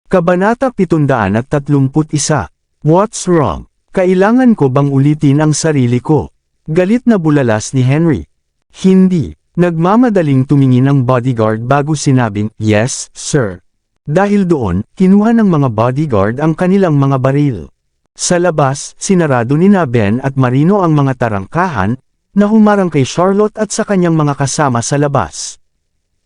Kabanata 731. What's wrong? Kailangan ko bang ulitin ang sarili ko? Galit na bulalas ni Henry. Hindi. Nagmamadaling tumingin ang bodyguard bago sinabing, "Yes, sir." Dahil doon, kinuha ng mga bodyguard ang kanilang mga baril. Sa labas, sinarado ni Ben at Marino ang mga tarangkahan, na humarang kay Charlotte at sa kanyang mga kasama sa labas.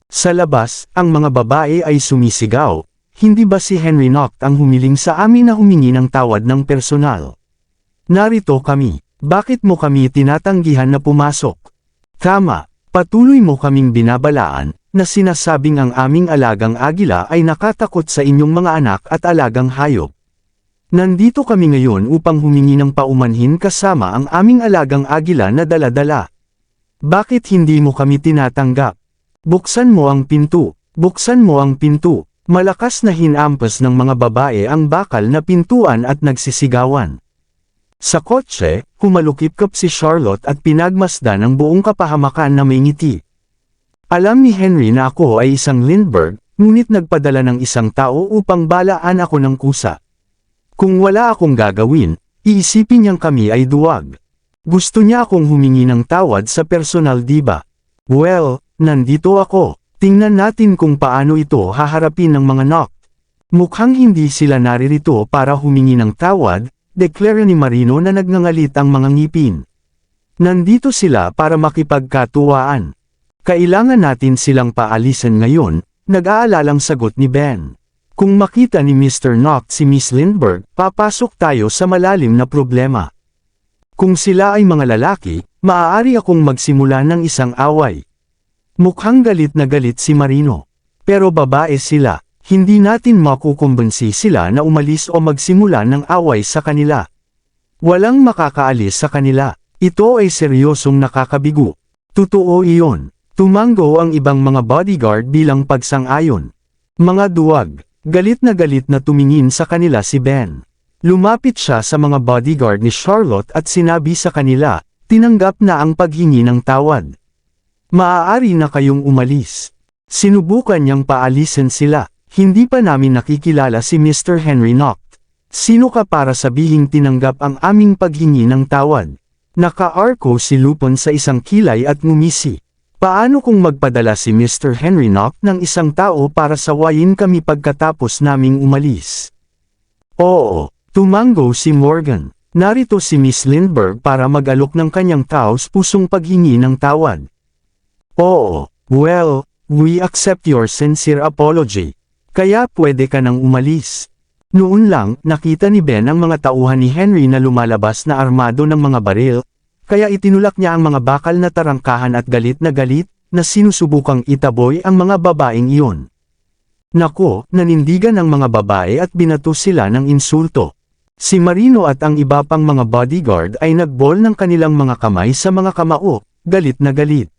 Sa labas, ang mga babae ay sumisigaw, "Hindi ba si Henry Noct ang humiling sa amin na humingi ng tawad ng personal? Narito kami, bakit mo kami tinatanggihan na pumasok? Tama, patuloy mo kaming binabalaan, na sinasabing ang aming alagang agila ay nakatakot sa inyong mga anak at alagang hayop. Nandito kami ngayon upang humingi ng paumanhin kasama ang aming alagang agila na dala-dala. Bakit hindi mo kami tinatanggap? Buksan mo ang pinto, buksan mo ang pinto." Malakas na hinampas ng mga babae ang bakal na pintuan at nagsisigawan. Sa kotse, kumalukip-kap si Charlotte at pinagmasdan ang buong kapahamakan na may ngiti. Alam ni Henry na ako ay isang Lindbergh, ngunit nagpadala ng isang tao upang balaan ako ng kusa. Kung wala akong gagawin, iisipin niyang kami ay duwag. Gusto niya akong humingi ng tawad sa personal, diba? Well, nandito ako. Tingnan natin kung paano ito haharapin ng mga Noct. Mukhang hindi sila naririto para humingi ng tawad, deklara ni Marino na nagngangalit ang mga ngipin. Nandito sila para makipagkatuwaan. Kailangan natin silang paalisan ngayon, nag-aalalang sagot ni Ben. Kung makita ni Mr. Noct si Miss Lindbergh, papasok tayo sa malalim na problema. Kung sila ay mga lalaki, maaari akong magsimula ng isang away. Mukhang galit na galit si Marino. Pero babae sila, hindi natin makukumbinsi sila na umalis o magsimula ng away sa kanila. Walang makakaalis sa kanila. Ito ay seryosong nakakabigo. Totoo iyon. Tumango ang ibang mga bodyguard bilang pagsang-ayon. Mga duwag, galit na tumingin sa kanila si Ben. Lumapit siya sa mga bodyguard ni Charlotte at sinabi sa kanila, tinanggap na ang paghingi ng tawad. Maaari na kayong umalis. Sinubukan niyang paalisin sila. Hindi pa namin nakikilala si Mr. Henry Noct. Sino ka para sabihing tinanggap ang aming paghingi ng tawad? Naka-arko si Lupon sa isang kilay at ngumisi. Paano kung magpadala si Mr. Henry Noct ng isang tao para sawayin kami pagkatapos naming umalis? Oo, tumango si Morgan. Narito si Miss Lindbergh para mag-alok ng kanyang taos-pusong paghingi ng tawad. Oo, well, we accept your sincere apology. Kaya pwede ka nang umalis. Noon lang, nakita ni Ben ang mga tauhan ni Henry na lumalabas na armado ng mga baril, kaya itinulak niya ang mga bakal na tarangkahan at galit na sinusubukang itaboy ang mga babaeng iyon. Nako, nanindigan ang mga babae at binato sila ng insulto. Si Marino at ang iba pang mga bodyguard ay nagbol ng kanilang mga kamay sa mga kamao, galit na galit.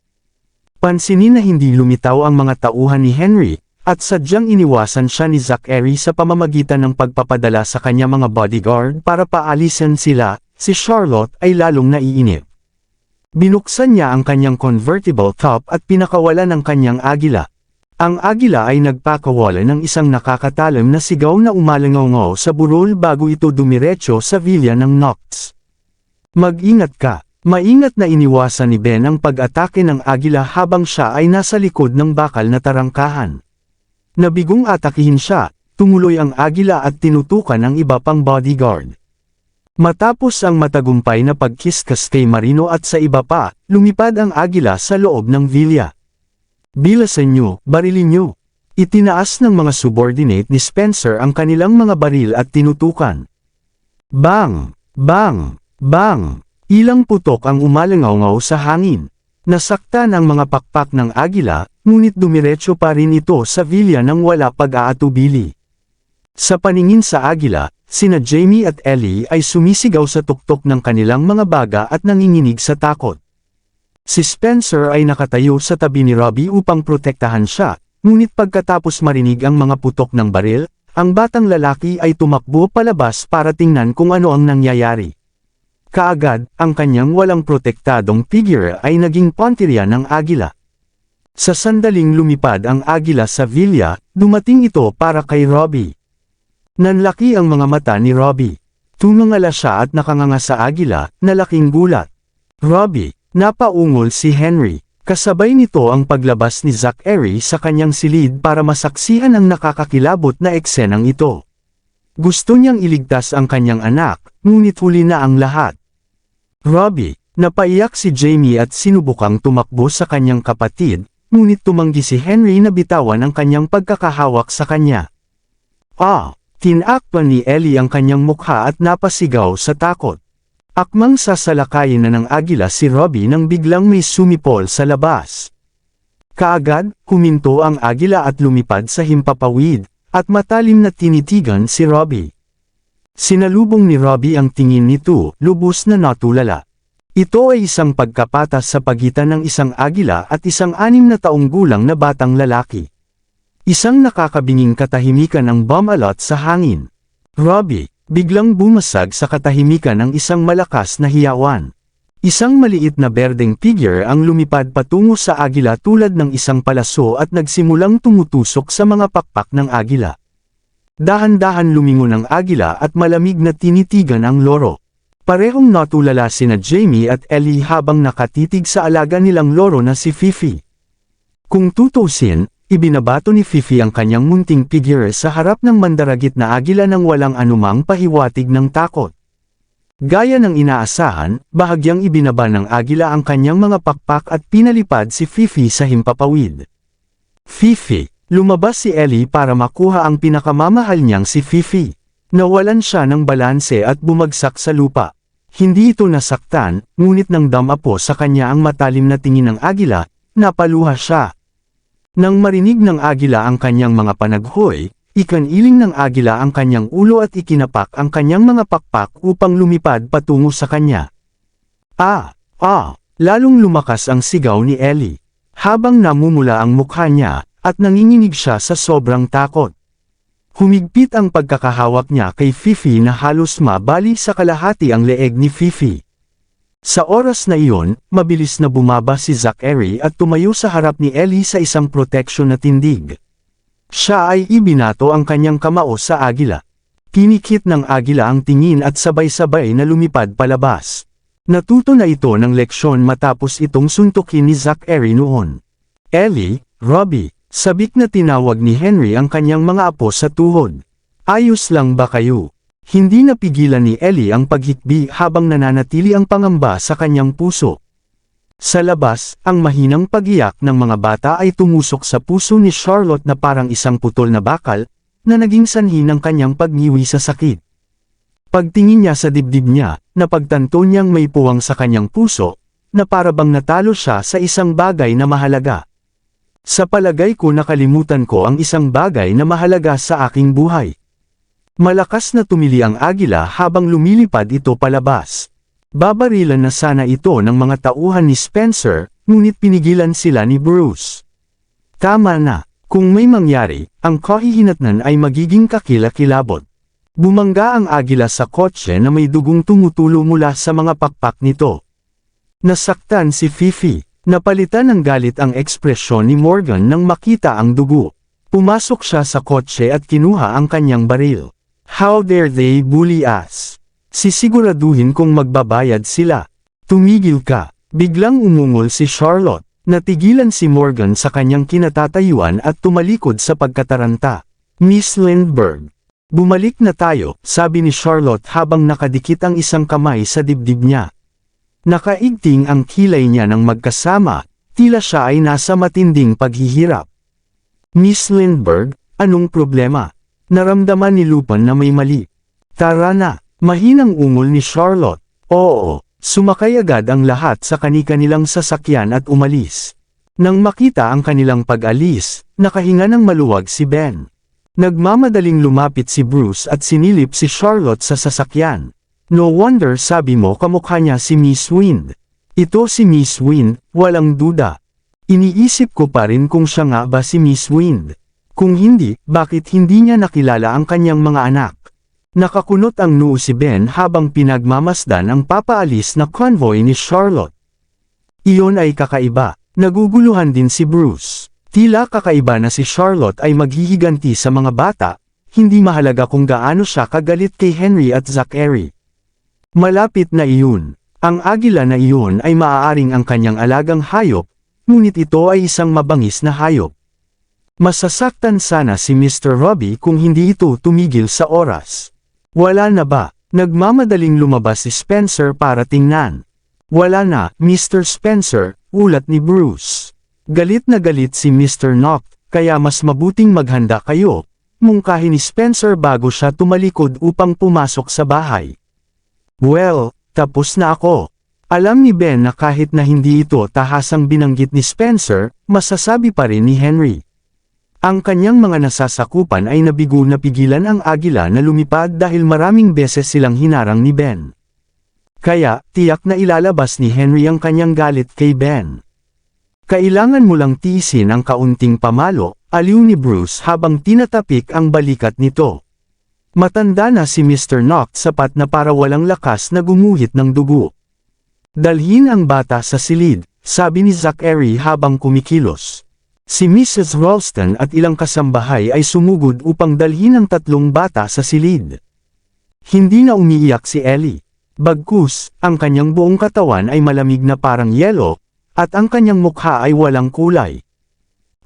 Pansinin na hindi lumitaw ang mga tauhan ni Henry, at sadyang iniwasan siya ni Zachary sa pamamagitan ng pagpapadala sa kanya mga bodyguard para paalisin sila. Si Charlotte ay lalong naiinip. Binuksan niya ang kanyang convertible top at pinakawalan ang kanyang agila. Ang agila ay nagpakawala ng isang nakakatalim na sigaw na umalangaw sa burol bago ito dumiretso sa villa ng Nocts. Mag-ingat ka. Maingat na iniwasan ni Ben ang pag-atake ng agila habang siya ay nasa likod ng bakal na tarangkahan. Nabigong atakihin siya, tumuloy ang agila at tinutukan ang iba pang bodyguard. Matapos ang matagumpay na pagkiskas kay Marino at sa iba pa, lumipad ang agila sa loob ng villa. Bilasan nyo, barilin nyo. Itinaas ng mga subordinate ni Spencer ang kanilang mga baril at tinutukan. Bang! Bang! Bang! Ilang putok ang umalangaw sa hangin. Nasaktan ang mga pakpak ng agila, ngunit dumiretso pa rin ito sa villa nang wala pag-aatubili. Sa paningin sa agila, sina Jamie at Ellie ay sumisigaw sa tuktok ng kanilang mga baga at nanginginig sa takot. Si Spencer ay nakatayo sa tabi ni Robbie upang protektahan siya, ngunit pagkatapos marinig ang mga putok ng baril, ang batang lalaki ay tumakbo palabas para tingnan kung ano ang nangyayari. Kaagad, ang kanyang walang protektadong figure ay naging pontirya ng agila. Sa sandaling lumipad ang agila sa villa, dumating ito para kay Robbie. Nanlaki ang mga mata ni Robbie. Tumangala siya at nakanganga sa agila, na laking gulat. Robbie, napaungol si Henry. Kasabay nito ang paglabas ni Zachary sa kanyang silid para masaksihan ang nakakakilabot na eksenang ito. Gusto niyang iligtas ang kanyang anak, ngunit huli na ang lahat. Robbie, napaiyak si Jamie at sinubukang tumakbo sa kanyang kapatid, ngunit tumanggi si Henry na bitawan ang kanyang pagkakahawak sa kanya. Tinakpan ni Ellie ang kanyang mukha at napasigaw sa takot. Akmang sasalakayin na ng agila si Robbie nang biglang may sumipol sa labas. Kaagad, huminto ang agila at lumipad sa himpapawid, at matalim na tinitigan si Robbie. Sinalubong ni Robbie ang tingin nito, lubos na natulala. Ito ay isang pagkapatas sa pagitan ng isang agila at isang 6 na taong gulang na batang lalaki. Isang nakakabinging katahimikan ang bumalot sa hangin. Robbie, biglang bumasag sa katahimikan ng isang malakas na hiyawan. Isang maliit na berdeng figure ang lumipad patungo sa agila tulad ng isang palaso at nagsimulang tumutusok sa mga pakpak ng agila. Dahan-dahan lumingon ang agila at malamig na tinitigan ang loro. Parehong natulala sina Jamie at Ellie habang nakatitig sa alaga nilang loro na si Fifi. Kung tutusin, ibinabato ni Fifi ang kanyang munting figure sa harap ng mandaragit na agila nang walang anumang pahiwatig ng takot. Gaya ng inaasahan, bahagyang ibinaba ng agila ang kanyang mga pakpak at pinalipad si Fifi sa himpapawid. Fifi, lumabas si Ellie para makuha ang pinakamamahal niyang si Fifi. Nawalan siya ng balanse at bumagsak sa lupa. Hindi ito nasaktan, ngunit nang damapo sa kanya ang matalim na tingin ng agila, napaluha siya. Nang marinig ng agila ang kanyang mga panaghoy, ikaniling ng agila ang kanyang ulo at ikinapak ang kanyang mga pakpak upang lumipad patungo sa kanya. Lalong lumakas ang sigaw ni Ellie. Habang namumula ang mukha niya, at nanginginig siya sa sobrang takot. Humigpit ang pagkakahawak niya kay Fifi na halos mabali sa kalahati ang leeg ni Fifi. Sa oras na iyon, mabilis na bumaba si Zachary at tumayo sa harap ni Ellie sa isang proteksyon na tindig. Siya ay ibinato ang kanyang kamao sa agila. Pinikit ng agila ang tingin at sabay-sabay na lumipad palabas. Natuto na ito ng leksyon matapos itong suntukin ni Zachary noon. Ellie, Robbie, sabik na tinawag ni Henry ang kanyang mga apo sa tuhod. Ayos lang ba kayo? Hindi napigilan ni Ellie ang paghikbi habang nananatili ang pangamba sa kanyang puso. Sa labas, ang mahinang pagiyak ng mga bata ay tumusok sa puso ni Charlotte na parang isang putol na bakal, na naging sanhi ng kanyang pagniwi sa sakit. Pagtingin niya sa dibdib niya, napagtanto niyang may puwang sa kanyang puso, na parabang natalo siya sa isang bagay na mahalaga. Sa palagay ko nakalimutan ko ang isang bagay na mahalaga sa aking buhay. Malakas na tumili ang agila habang lumilipad ito palabas. Babarilan na sana ito ng mga tauhan ni Spencer, ngunit pinigilan sila ni Bruce. Tama na, kung may mangyari, ang kahihinatnan ay magiging kakilakilabot. Bumangga ang agila sa kotse na may dugong tumutulo mula sa mga pakpak nito. Nasaktan si Fifi. Napalitan ng galit ang ekspresyon ni Morgan nang makita ang dugo. Pumasok siya sa kotse at kinuha ang kanyang baril. How dare they bully us? Sisiguraduhin kung magbabayad sila. Tumigil ka. Biglang umungol si Charlotte. Natigilan si Morgan sa kanyang kinatatayuan at tumalikod sa pagkataranta. Miss Lindbergh. Bumalik na tayo, sabi ni Charlotte habang nakadikit ang isang kamay sa dibdib niya. Nakaigting ang kilay niya ng magkasama, tila siya ay nasa matinding paghihirap. Miss Lindbergh, anong problema? Naramdaman ni Lupin na may mali. Tara na, mahinang ungol ni Charlotte. Oo, sumakay agad ang lahat sa kani-kanilang sasakyan at umalis. Nang makita ang kanilang pag-alis, nakahinga ng maluwag si Ben. Nagmamadaling lumapit si Bruce at sinilip si Charlotte sa sasakyan. No wonder sabi mo kamukha niya si Miss Wind. Ito si Miss Wind, walang duda. Iniisip ko pa rin kung siya nga ba si Miss Wind. Kung hindi, bakit hindi niya nakilala ang kanyang mga anak? Nakakunot ang noo si Ben habang pinagmamasdan ang papaalis na convoy ni Charlotte. Iyon ay kakaiba. Naguguluhan din si Bruce. Tila kakaiba na si Charlotte ay maghihiganti sa mga bata, hindi mahalaga kung gaano siya kagalit kay Henry at Zachary. Malapit na iyon. Ang agila na iyon ay maaaring ang kanyang alagang hayop, ngunit ito ay isang mabangis na hayop. Masasaktan sana si Mr. Robbie kung hindi ito tumigil sa oras. Wala na ba? Nagmamadaling lumabas si Spencer para tingnan. Wala na, Mr. Spencer, ulat ni Bruce. Galit na galit si Mr. Knock, kaya mas mabuting maghanda kayo, mungkahi ni Spencer bago siya tumalikod upang pumasok sa bahay. Well, tapos na ako. Alam ni Ben na kahit na hindi ito tahasang binanggit ni Spencer, masasabi pa rin ni Henry. Ang kanyang mga nasasakupan ay nabigo na pigilan ang agila na lumipad dahil maraming beses silang hinarang ni Ben. Kaya, tiyak na ilalabas ni Henry ang kanyang galit kay Ben. Kailangan mo lang tiisin ang kaunting pamalo, aliw ni Bruce habang tinatapik ang balikat nito. Matanda na si Mr. Knock sapat na para walang lakas na gumuhit ng dugo. Dalhin ang bata sa silid, sabi ni Zachary habang kumikilos. Si Mrs. Ralston at ilang kasambahay ay sumugod upang dalhin ang tatlong bata sa silid. Hindi na umiiyak si Ellie. Bagkus, ang kanyang buong katawan ay malamig na parang yelo, at ang kanyang mukha ay walang kulay.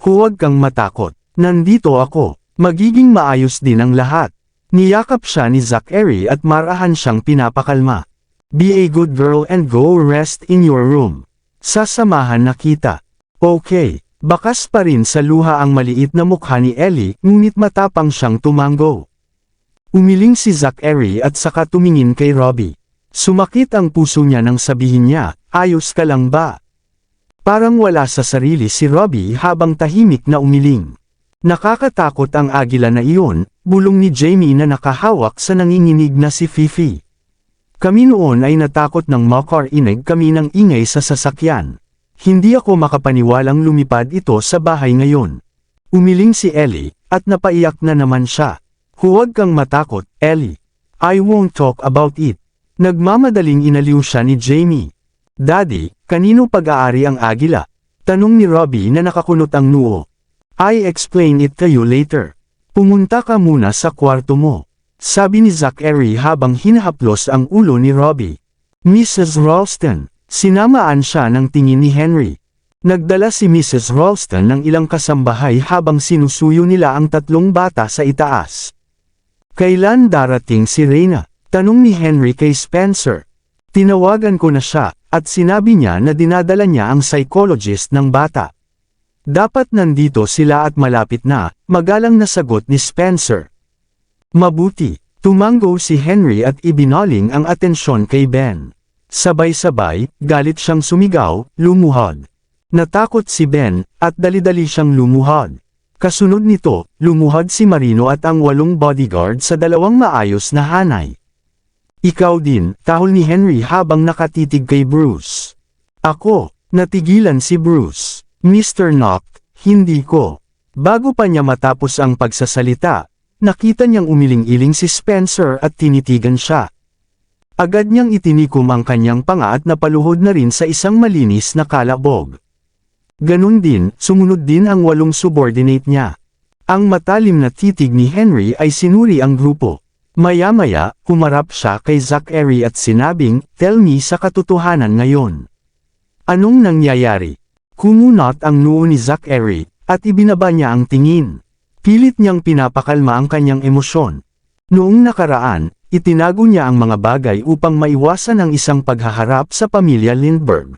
Huwag kang matakot, nandito ako, magiging maayos din ang lahat. Niyakap siya ni Zachary at marahan siyang pinapakalma. Be a good girl and go rest in your room. Sasamahan na kita. Okay, bakas pa rin sa luha ang maliit na mukha ni Ellie, ngunit matapang siyang tumango. Umiling si Zachary at saka tumingin kay Robbie. Sumakit ang puso niya nang sabihin niya, ayos ka lang ba? Parang wala sa sarili si Robbie habang tahimik na umiling. Nakakatakot ang agila na iyon, bulong ni Jamie na nakahawak sa nanginginig na si Fifi. Kami noon ay natakot nang makarinig kami ng ingay sa sasakyan. Hindi ako makapaniwalang lumipad ito sa bahay ngayon. Umiling si Ellie, at napaiyak na naman siya. Huwag kang matakot, Ellie. I won't talk about it. Nagmamadaling inaliw siya ni Jamie. Daddy, kanino pag-aari ang agila? Tanong ni Robbie na nakakunot ang noo. I explain it to you later. Pumunta ka muna sa kwarto mo. Sabi ni Zachary habang hinahaplos ang ulo ni Robbie. Mrs. Ralston, sinamaan siya ng tingin ni Henry. Nagdala si Mrs. Ralston ng ilang kasambahay habang sinusuyo nila ang tatlong bata sa itaas. Kailan darating si Reyna? Tanong ni Henry kay Spencer. Tinawagan ko na siya, at sinabi niya na dinadala niya ang psychologist ng bata. Dapat nandito sila at malapit na, magalang na sagot ni Spencer. Mabuti, tumango si Henry at ibinaling ang atensyon kay Ben. Sabay-sabay, galit siyang sumigaw, lumuhod. Natakot si Ben, at dali-dali siyang lumuhod. Kasunod nito, lumuhod si Marino at ang 8 bodyguard sa 2 maayos na hanay. Ikaw din, tahol ni Henry habang nakatitig kay Bruce. Ako, natigilan si Bruce. Mr. Knock, hindi ko. Bago pa niya matapos ang pagsasalita, nakita niyang umiling-iling si Spencer at tinitigan siya. Agad niyang itinikom ang kanyang panga at napaluhod na rin sa isang malinis na kalabog. Ganun din, sumunod din ang 8 subordinate niya. Ang matalim na titig ni Henry ay sinuri ang grupo. Maya-maya, humarap siya kay Zachary at sinabing, "Tell me sa katotohanan ngayon. Anong nangyayari?" Kumunot ang noo ni Zachary, at ibinaba niya ang tingin. Pilit niyang pinapakalma ang kanyang emosyon. Noong nakaraan, itinago niya ang mga bagay upang maiwasan ang isang paghaharap sa pamilya Lindbergh.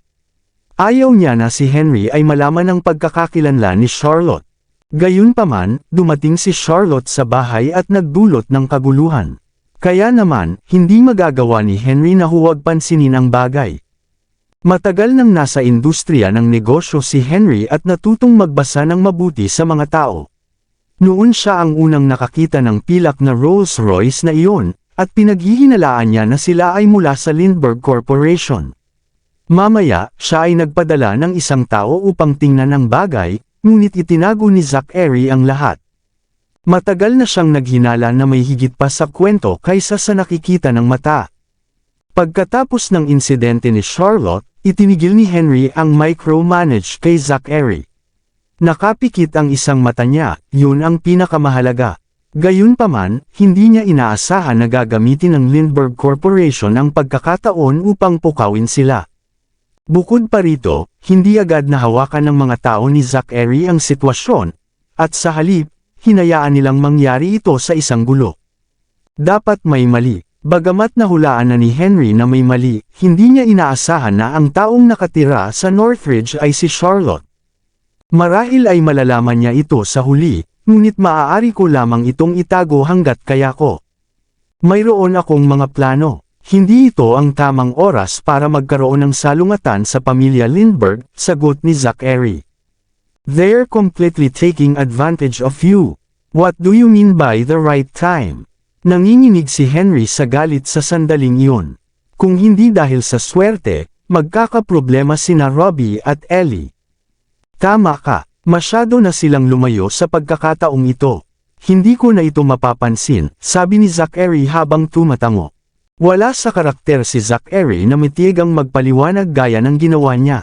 Ayaw niya na si Henry ay malaman ang pagkakakilanlan ni Charlotte. Gayunpaman, dumating si Charlotte sa bahay at nagdulot ng kaguluhan. Kaya naman, hindi magagawa ni Henry na huwag pansinin ang bagay. Matagal nang nasa industriya ng negosyo si Henry at natutong magbasa ng mabuti sa mga tao. Noon siya ang unang nakakita ng pilak na Rolls-Royce na iyon, at pinaghihinalaan niya na sila ay mula sa Lindbergh Corporation. Mamaya, siya ay nagpadala ng isang tao upang tingnan ang bagay, ngunit itinago ni Zachary ang lahat. Matagal na siyang naghinala na may higit pa sa kwento kaysa sa nakikita ng mata. Pagkatapos ng insidente ni Charlotte, itinigil ni Henry ang micromanage kay Zachary. Nakapikit ang isang mata niya, yun ang pinakamahalaga. Gayunpaman, hindi niya inaasahan na gagamitin ng Lindbergh Corporation ang pagkakataon upang pukawin sila. Bukod pa rito, hindi agad nahawakan ng mga tao ni Zachary ang sitwasyon, at sa halip, hinayaan nilang mangyari ito sa isang gulo. Dapat may mali. Bagamat nahulaan na ni Henry na may mali, hindi niya inaasahan na ang taong nakatira sa Northridge ay si Charlotte. Marahil ay malalaman niya ito sa huli, ngunit maaari ko lamang itong itago hanggat kaya ko. Mayroon akong mga plano. Hindi ito ang tamang oras para magkaroon ng salungatan sa pamilya Lindbergh, sagot ni Zachary. They're completely taking advantage of you. What do you mean by the right time? Nanginginig si Henry sa galit sa sandaling iyon. Kung hindi dahil sa swerte, magkakaproblema sina Robbie at Ellie. Tama ka, masyado na silang lumayo sa pagkakataong ito. Hindi ko na ito mapapansin, sabi ni Zachary habang tumatango. Wala sa karakter si Zachary na mitigang magpaliwanag gaya ng ginawa niya.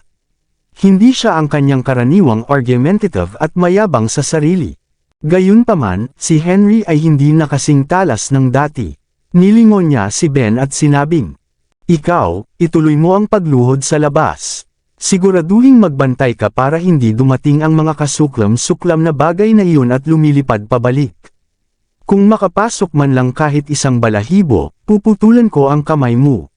Hindi siya ang kanyang karaniwang argumentative at mayabang sa sarili. Gayunpaman, si Henry ay hindi na kasing talas ng dati. Nilingon niya si Ben at sinabing, "Ikaw, ituloy mo ang pagluhod sa labas. Siguraduhing magbantay ka para hindi dumating ang mga kasuklam-suklam na bagay na iyon at lumilipad pabalik. Kung makapasok man lang kahit isang balahibo, puputulan ko ang kamay mo."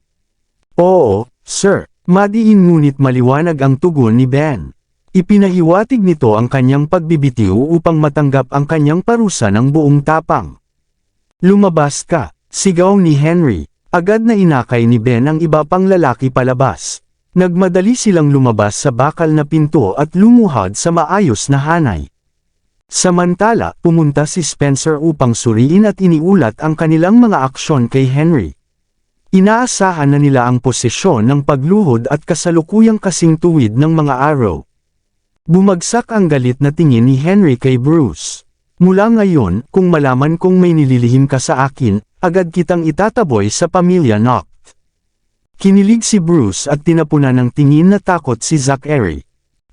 "Oo, sir." Madiin ngunit maliwanag ang tugon ni Ben. Ipinahiwatig nito ang kanyang pagbibitiw upang matanggap ang kanyang parusa ng buong tapang. "Lumabas ka," sigaw ni Henry. Agad na inakay ni Ben ang iba pang lalaki palabas. Nagmadali silang lumabas sa bakal na pinto at lumuhod sa maayos na hanay. Samantala, pumunta si Spencer upang suriin at iniulat ang kanilang mga aksyon kay Henry. Inaasahan na nila ang posisyon ng pagluhod at kasalukuyang kasing tuwid ng mga araw. Bumagsak ang galit na tingin ni Henry kay Bruce. "Mula ngayon, kung malaman kong may nililihim ka sa akin, agad kitang itataboy sa pamilya Noct." Kinilig si Bruce at tinapunan ng tingin na takot si Zachary.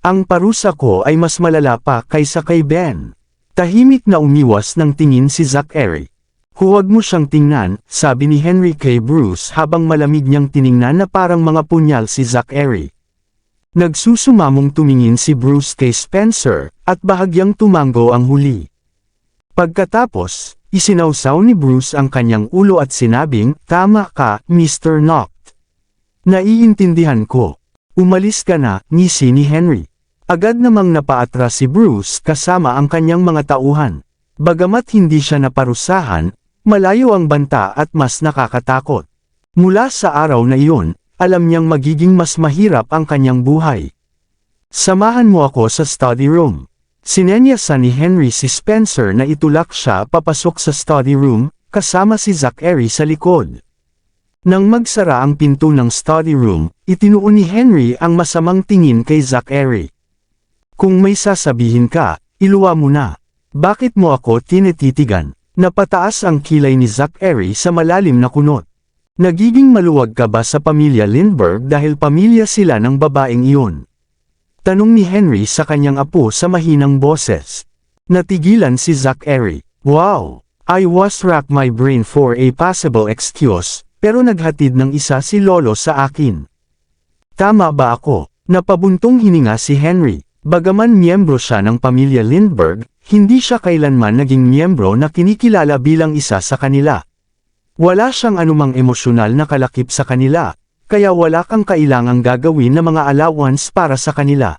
"Ang parusa ko ay mas malala pa kaysa kay Ben." Tahimik na umiwas ng tingin si Zachary. "Huwag mo siyang tingnan," sabi ni Henry kay Bruce habang malamig niyang tiningnan na parang mga punyal si Zachary. Nagsusumamong tumingin si Bruce kay Spencer, at bahagyang tumango ang huli. Pagkatapos, isinawsaw ni Bruce ang kanyang ulo at sinabing, "Tama ka, Mr. Noct. Naiintindihan ko. Umalis ka na," ngisi ni Henry. Agad namang napaatras si Bruce kasama ang kanyang mga tauhan. Bagamat hindi siya naparusahan, malayo ang banta at mas nakakatakot. Mula sa araw na iyon, alam niyang magiging mas mahirap ang kanyang buhay. "Samahan mo ako sa study room." Sinenyasan ni Henry si Spencer na itulak siya papasok sa study room, kasama si Zachary sa likod. Nang magsara ang pinto ng study room, itinuon ni Henry ang masamang tingin kay Zachary. "Kung may sasabihin ka, iluwa mo na. Bakit mo ako tinititigan?" Napataas ang kilay ni Zachary sa malalim na kunot. "Nagiging maluwag ka ba sa pamilya Lindbergh dahil pamilya sila ng babaeng iyon?" Tanong ni Henry sa kanyang apo sa mahinang boses. Natigilan si Zachary. "Wow! I was rack my brain for a possible excuse, pero naghatid ng isa si Lolo sa akin. Tama ba ako?" Napabuntong hininga si Henry. Bagaman miyembro siya ng pamilya Lindbergh, hindi siya kailanman naging miyembro na kinikilala bilang isa sa kanila. Wala siyang anumang emosyonal na kalakip sa kanila, kaya wala kang kailangang gagawin na mga allowance para sa kanila.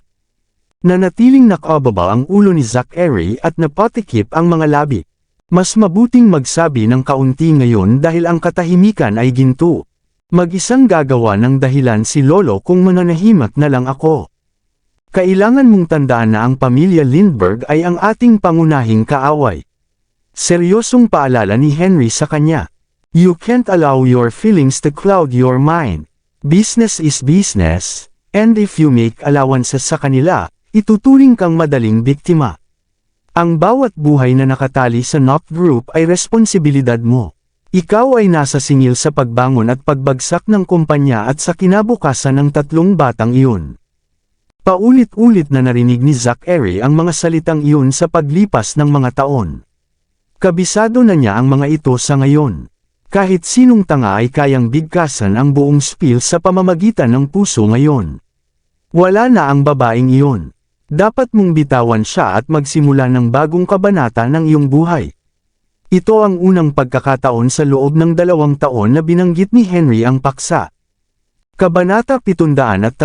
Nanatiling nakababa ang ulo ni Zachary at napatikip ang mga labi. Mas mabuting magsabi ng kaunti ngayon dahil ang katahimikan ay ginto. Mag-isang gagawa ng dahilan si Lolo kung mananahimak na lang ako. Kailangan mong tandaan na ang pamilya Lindbergh ay ang ating pangunahing kaaway. Seryosong paalala ni Henry sa kanya. You can't allow your feelings to cloud your mind. Business is business, and if you make allowances sa kanila, ituturing kang madaling biktima. Ang bawat buhay na nakatali sa Noct Group ay responsibilidad mo. Ikaw ay nasa singil sa pagbangon at pagbagsak ng kumpanya at sa kinabukasan ng tatlong batang iyon. Paulit-ulit na narinig ni Zachary ang mga salitang iyon sa paglipas ng mga taon. Kabisado na niya ang mga ito sa ngayon. Kahit sinong tanga ay kayang bigkasan ang buong spiel sa pamamagitan ng puso ngayon. Wala na ang babaeng iyon. Dapat mong bitawan siya at magsimula ng bagong kabanata ng iyong buhay. Ito ang unang pagkakataon sa loob ng 2 taon na binanggit ni Henry ang paksa. Kabanata 735.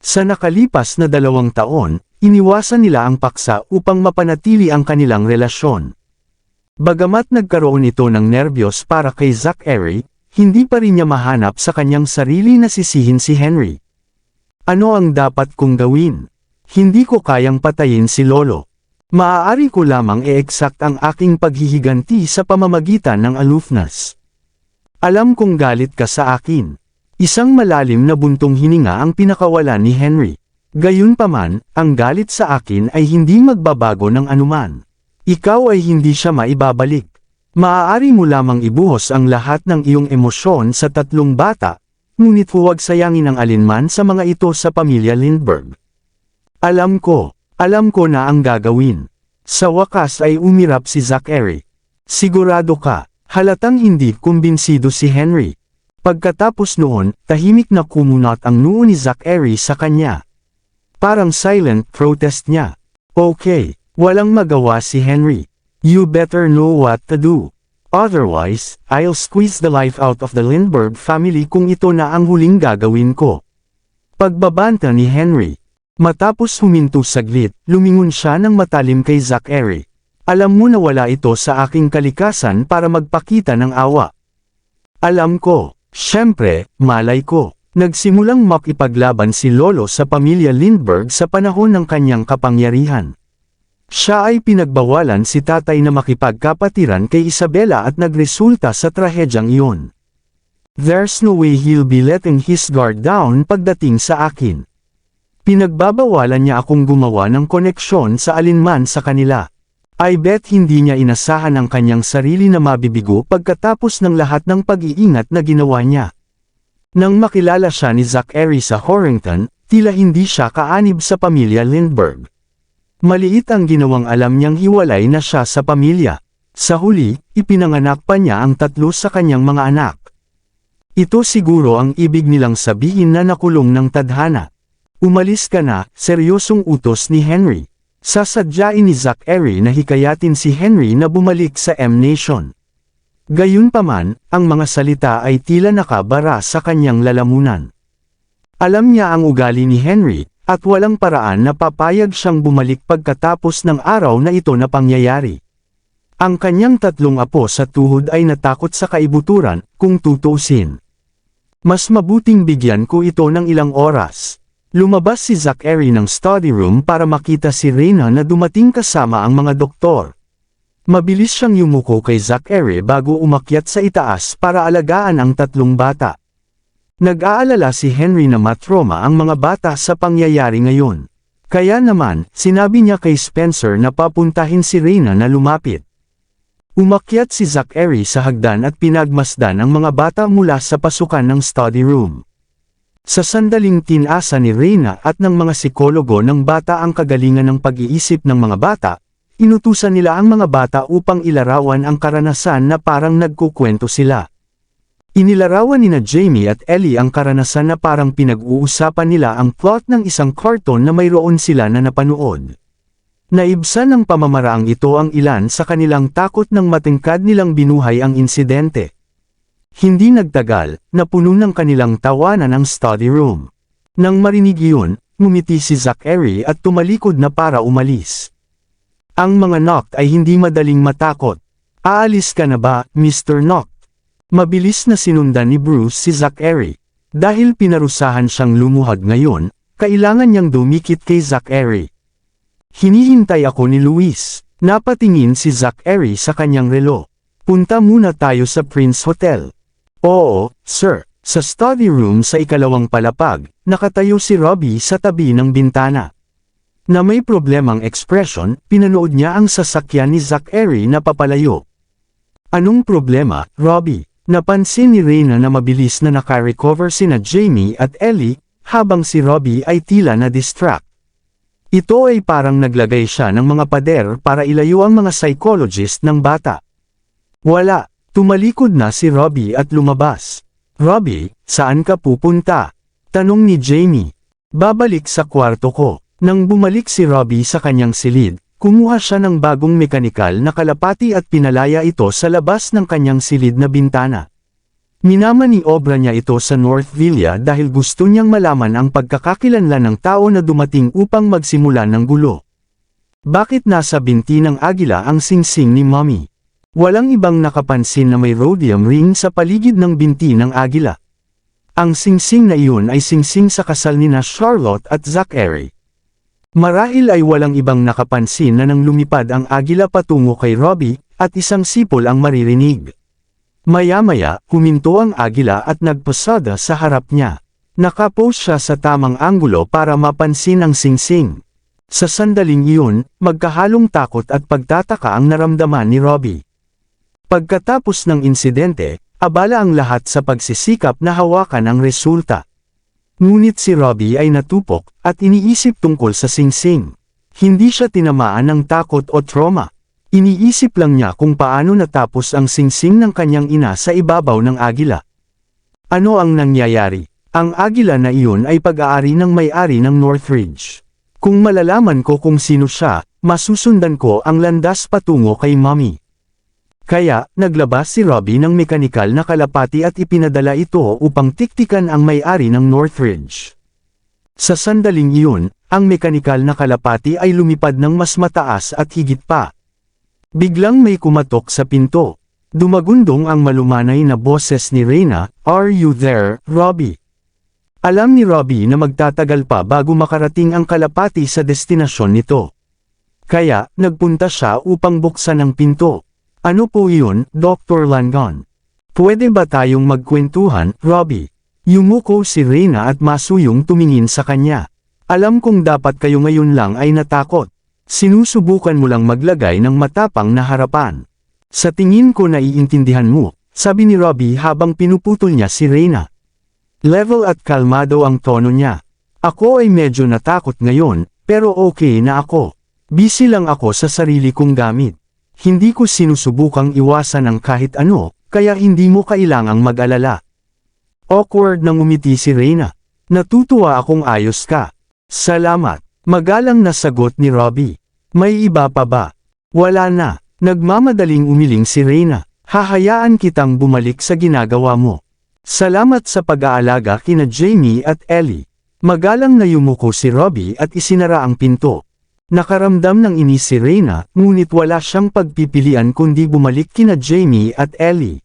Sa nakalipas na 2 taon, iniwasan nila ang paksa upang mapanatili ang kanilang relasyon. Bagamat nagkaroon ito ng nerbiyos para kay Zachary, hindi pa rin niya mahanap sa kanyang sarili na sisihin si Henry. Ano ang dapat kong gawin? Hindi ko kayang patayin si Lolo. Maaari ko lamang i-exact ang aking paghihiganti sa pamamagitan ng aloofness. Alam kong galit ka sa akin. Isang malalim na buntong hininga ang pinakawalan ni Henry. Gayunpaman, ang galit sa akin ay hindi magbabago ng anuman. Ikaw ay hindi siya maibabalik. Maaari mo lamang ibuhos ang lahat ng iyong emosyon sa 3 bata, ngunit huwag sayangin ang alinman sa mga ito sa pamilya Lindbergh. Alam ko na ang gagawin. Sa wakas ay umirap si Zachary. Sigurado ka, halatang hindi kumbinsido si Henry. Pagkatapos noon, tahimik na kumunat ang noo ni Zachary sa kanya. Parang silent protest niya. Okay. Walang magawa si Henry. You better know what to do. Otherwise, I'll squeeze the life out of the Lindbergh family kung ito na ang huling gagawin ko. Pagbabanta ni Henry. Matapos huminto saglit, lumingon siya ng matalim kay Zachary. Alam mo na wala ito sa aking kalikasan para magpakita ng awa. Alam ko. Siyempre, malay ko. Nagsimulang makipaglaban si Lolo sa pamilya Lindbergh sa panahon ng kanyang kapangyarihan. Siya ay pinagbawalan si tatay na makipagkapatiran kay Isabella at nagresulta sa trahedyang iyon. There's no way he'll be letting his guard down pagdating sa akin. Pinagbabawalan niya akong gumawa ng koneksyon sa alinman sa kanila. I bet hindi niya inasahan ang kanyang sarili na mabibigo pagkatapos ng lahat ng pag-iingat na ginawa niya. Nang makilala siya ni Zachary sa Horrington, tila hindi siya kaanib sa pamilya Lindbergh. Maliit ang ginawang alam niyang hiwalay na siya sa pamilya. Sa huli, ipinanganak pa niya ang 3 sa kanyang mga anak. Ito siguro ang ibig nilang sabihin na nakulong ng tadhana. Umalis ka na, seryosong utos ni Henry. Sasadyain ni Zachary na hikayatin si Henry na bumalik sa M-Nation. Gayunpaman, ang mga salita ay tila nakabara sa kanyang lalamunan. Alam niya ang ugali ni Henry, at walang paraan na papayag siyang bumalik pagkatapos ng araw na ito na pangyayari. Ang kanyang 3 apo sa tuhod ay natakot sa kaibuturan, kung tutuusin. Mas mabuting bigyan ko ito ng ilang oras. Lumabas si Zachary ng study room para makita si Reyna na dumating kasama ang mga doktor. Mabilis siyang yumuko kay Zachary bago umakyat sa itaas para alagaan ang 3 bata. Nag-aalala si Henry na matroma ang mga bata sa pangyayari ngayon. Kaya naman, sinabi niya kay Spencer na papuntahin si Reyna na lumapit. Umakyat si Zachary sa hagdan at pinagmasdan ang mga bata mula sa pasukan ng study room. Sa sandaling tinasa ni Reyna at ng mga psikologo ng bata ang kagalingan ng pag-iisip ng mga bata, inutusan nila ang mga bata upang ilarawan ang karanasan na parang nagkukwento sila. Inilarawan nina Jamie at Ellie ang karanasan na parang pinag-uusapan nila ang plot ng isang cartoon na mayroon sila na napanood. Naibsan ng pamamaraang ito ang ilan sa kanilang takot nang matingkad nilang binuhay ang insidente. Hindi nagtagal, napuno ng kanilang tawanan ang study room. Nang marinig iyon, ngumiti si Zachary at tumalikod na para umalis. Ang mga Noct ay hindi madaling matakot. Aalis ka na ba, Mr. Noct? Mabilis na sinundan ni Bruce si Zachary. Dahil pinarusahan siyang lumuhad ngayon, kailangan niyang dumikit kay Zachary. Hinihintay ako ni Luis. Napatingin si Zachary sa kanyang relo. Punta muna tayo sa Prince Hotel. Oo, sir. Sa study room sa 2nd palapag, nakatayo si Robbie sa tabi ng bintana. Na may problemang ekspresyon, pinanood niya ang sasakyan ni Zachary na papalayo. Anong problema, Robbie? Napansin ni Reyna na mabilis na nakarecover sina Jamie at Ellie, habang si Robbie ay tila na-distract. Ito ay parang naglagay siya ng mga pader para ilayo ang mga psychologist ng bata. Wala, tumalikod na si Robbie at lumabas. Robbie, saan ka pupunta? Tanong ni Jamie. Babalik sa kwarto ko. Nang bumalik si Robbie sa kanyang silid, kumuha siya ng bagong mekanikal na kalapati at pinalaya ito sa labas ng kanyang silid na bintana. Minamaniobra niya ito sa North Villa dahil gusto niyang malaman ang pagkakakilanlan ng tao na dumating upang magsimula ng gulo. Bakit nasa binti ng agila ang singsing ni Mommy? Walang ibang nakapansin na may rhodium ring sa paligid ng binti ng agila. Ang singsing na iyon ay singsing sa kasal nina Charlotte at Zachary. Marahil ay walang ibang nakapansin na nang lumipad ang agila patungo kay Robbie, at isang sipol ang maririnig. Maya-maya, huminto ang agila at nagpasada sa harap niya. Nakapose siya sa tamang anggulo para mapansin ang singsing. Sa sandaling iyon, magkahalong takot at pagtataka ang naramdaman ni Robbie. Pagkatapos ng insidente, abala ang lahat sa pagsisikap na hawakan ang resulta. Ngunit si Robbie ay natupok, at iniisip tungkol sa singsing. Hindi siya tinamaan ng takot o trauma. Iniisip lang niya kung paano natapos ang singsing ng kanyang ina sa ibabaw ng agila. Ano ang nangyayari? Ang agila na iyon ay pag-aari ng may-ari ng Northridge. Kung malalaman ko kung sino siya, masusundan ko ang landas patungo kay Mommy. Kaya, naglabas si Robbie ng mekanikal na kalapati at ipinadala ito upang tiktikan ang may-ari ng Northridge. Sa sandaling iyon, ang mekanikal na kalapati ay lumipad ng mas mataas at higit pa. Biglang may kumatok sa pinto. Dumagundong ang malumanay na boses ni Reyna, "Are you there, Robbie?" Alam ni Robbie na magtatagal pa bago makarating ang kalapati sa destinasyon nito. Kaya, nagpunta siya upang buksan ang pinto. "Ano po iyon, Dr. Langon? Pwede ba tayong magkwentuhan, Robbie?" Yumuko si Reyna at masuyong tumingin sa kanya. "Alam kong dapat kayo ngayon lang ay natakot. Sinusubukan mo lang maglagay ng matapang na harapan. Sa tingin ko naiintindihan mo," sabi ni Robbie habang pinuputol niya si Reyna. Level at kalmado ang tono niya. "Ako ay medyo natakot ngayon, pero okay na ako. Busy lang ako sa sarili kong gamit. Hindi ko sinusubukang iwasan ang kahit ano, kaya hindi mo kailangang mag-alala." Awkward nang umiti si Reyna. "Natutuwa akong ayos ka. Salamat." Magalang na sagot ni Robbie. "May iba pa ba?" "Wala na." Nagmamadaling umiling si Reyna. "Hahayaan kitang bumalik sa ginagawa mo. Salamat sa pag-aalaga kina Jamie at Ellie." Magalang na yumuko si Robbie at isinara ang pinto. Nakaramdam ng inis si Reyna, ngunit wala siyang pagpipilian kundi bumalik kina Jamie at Ellie.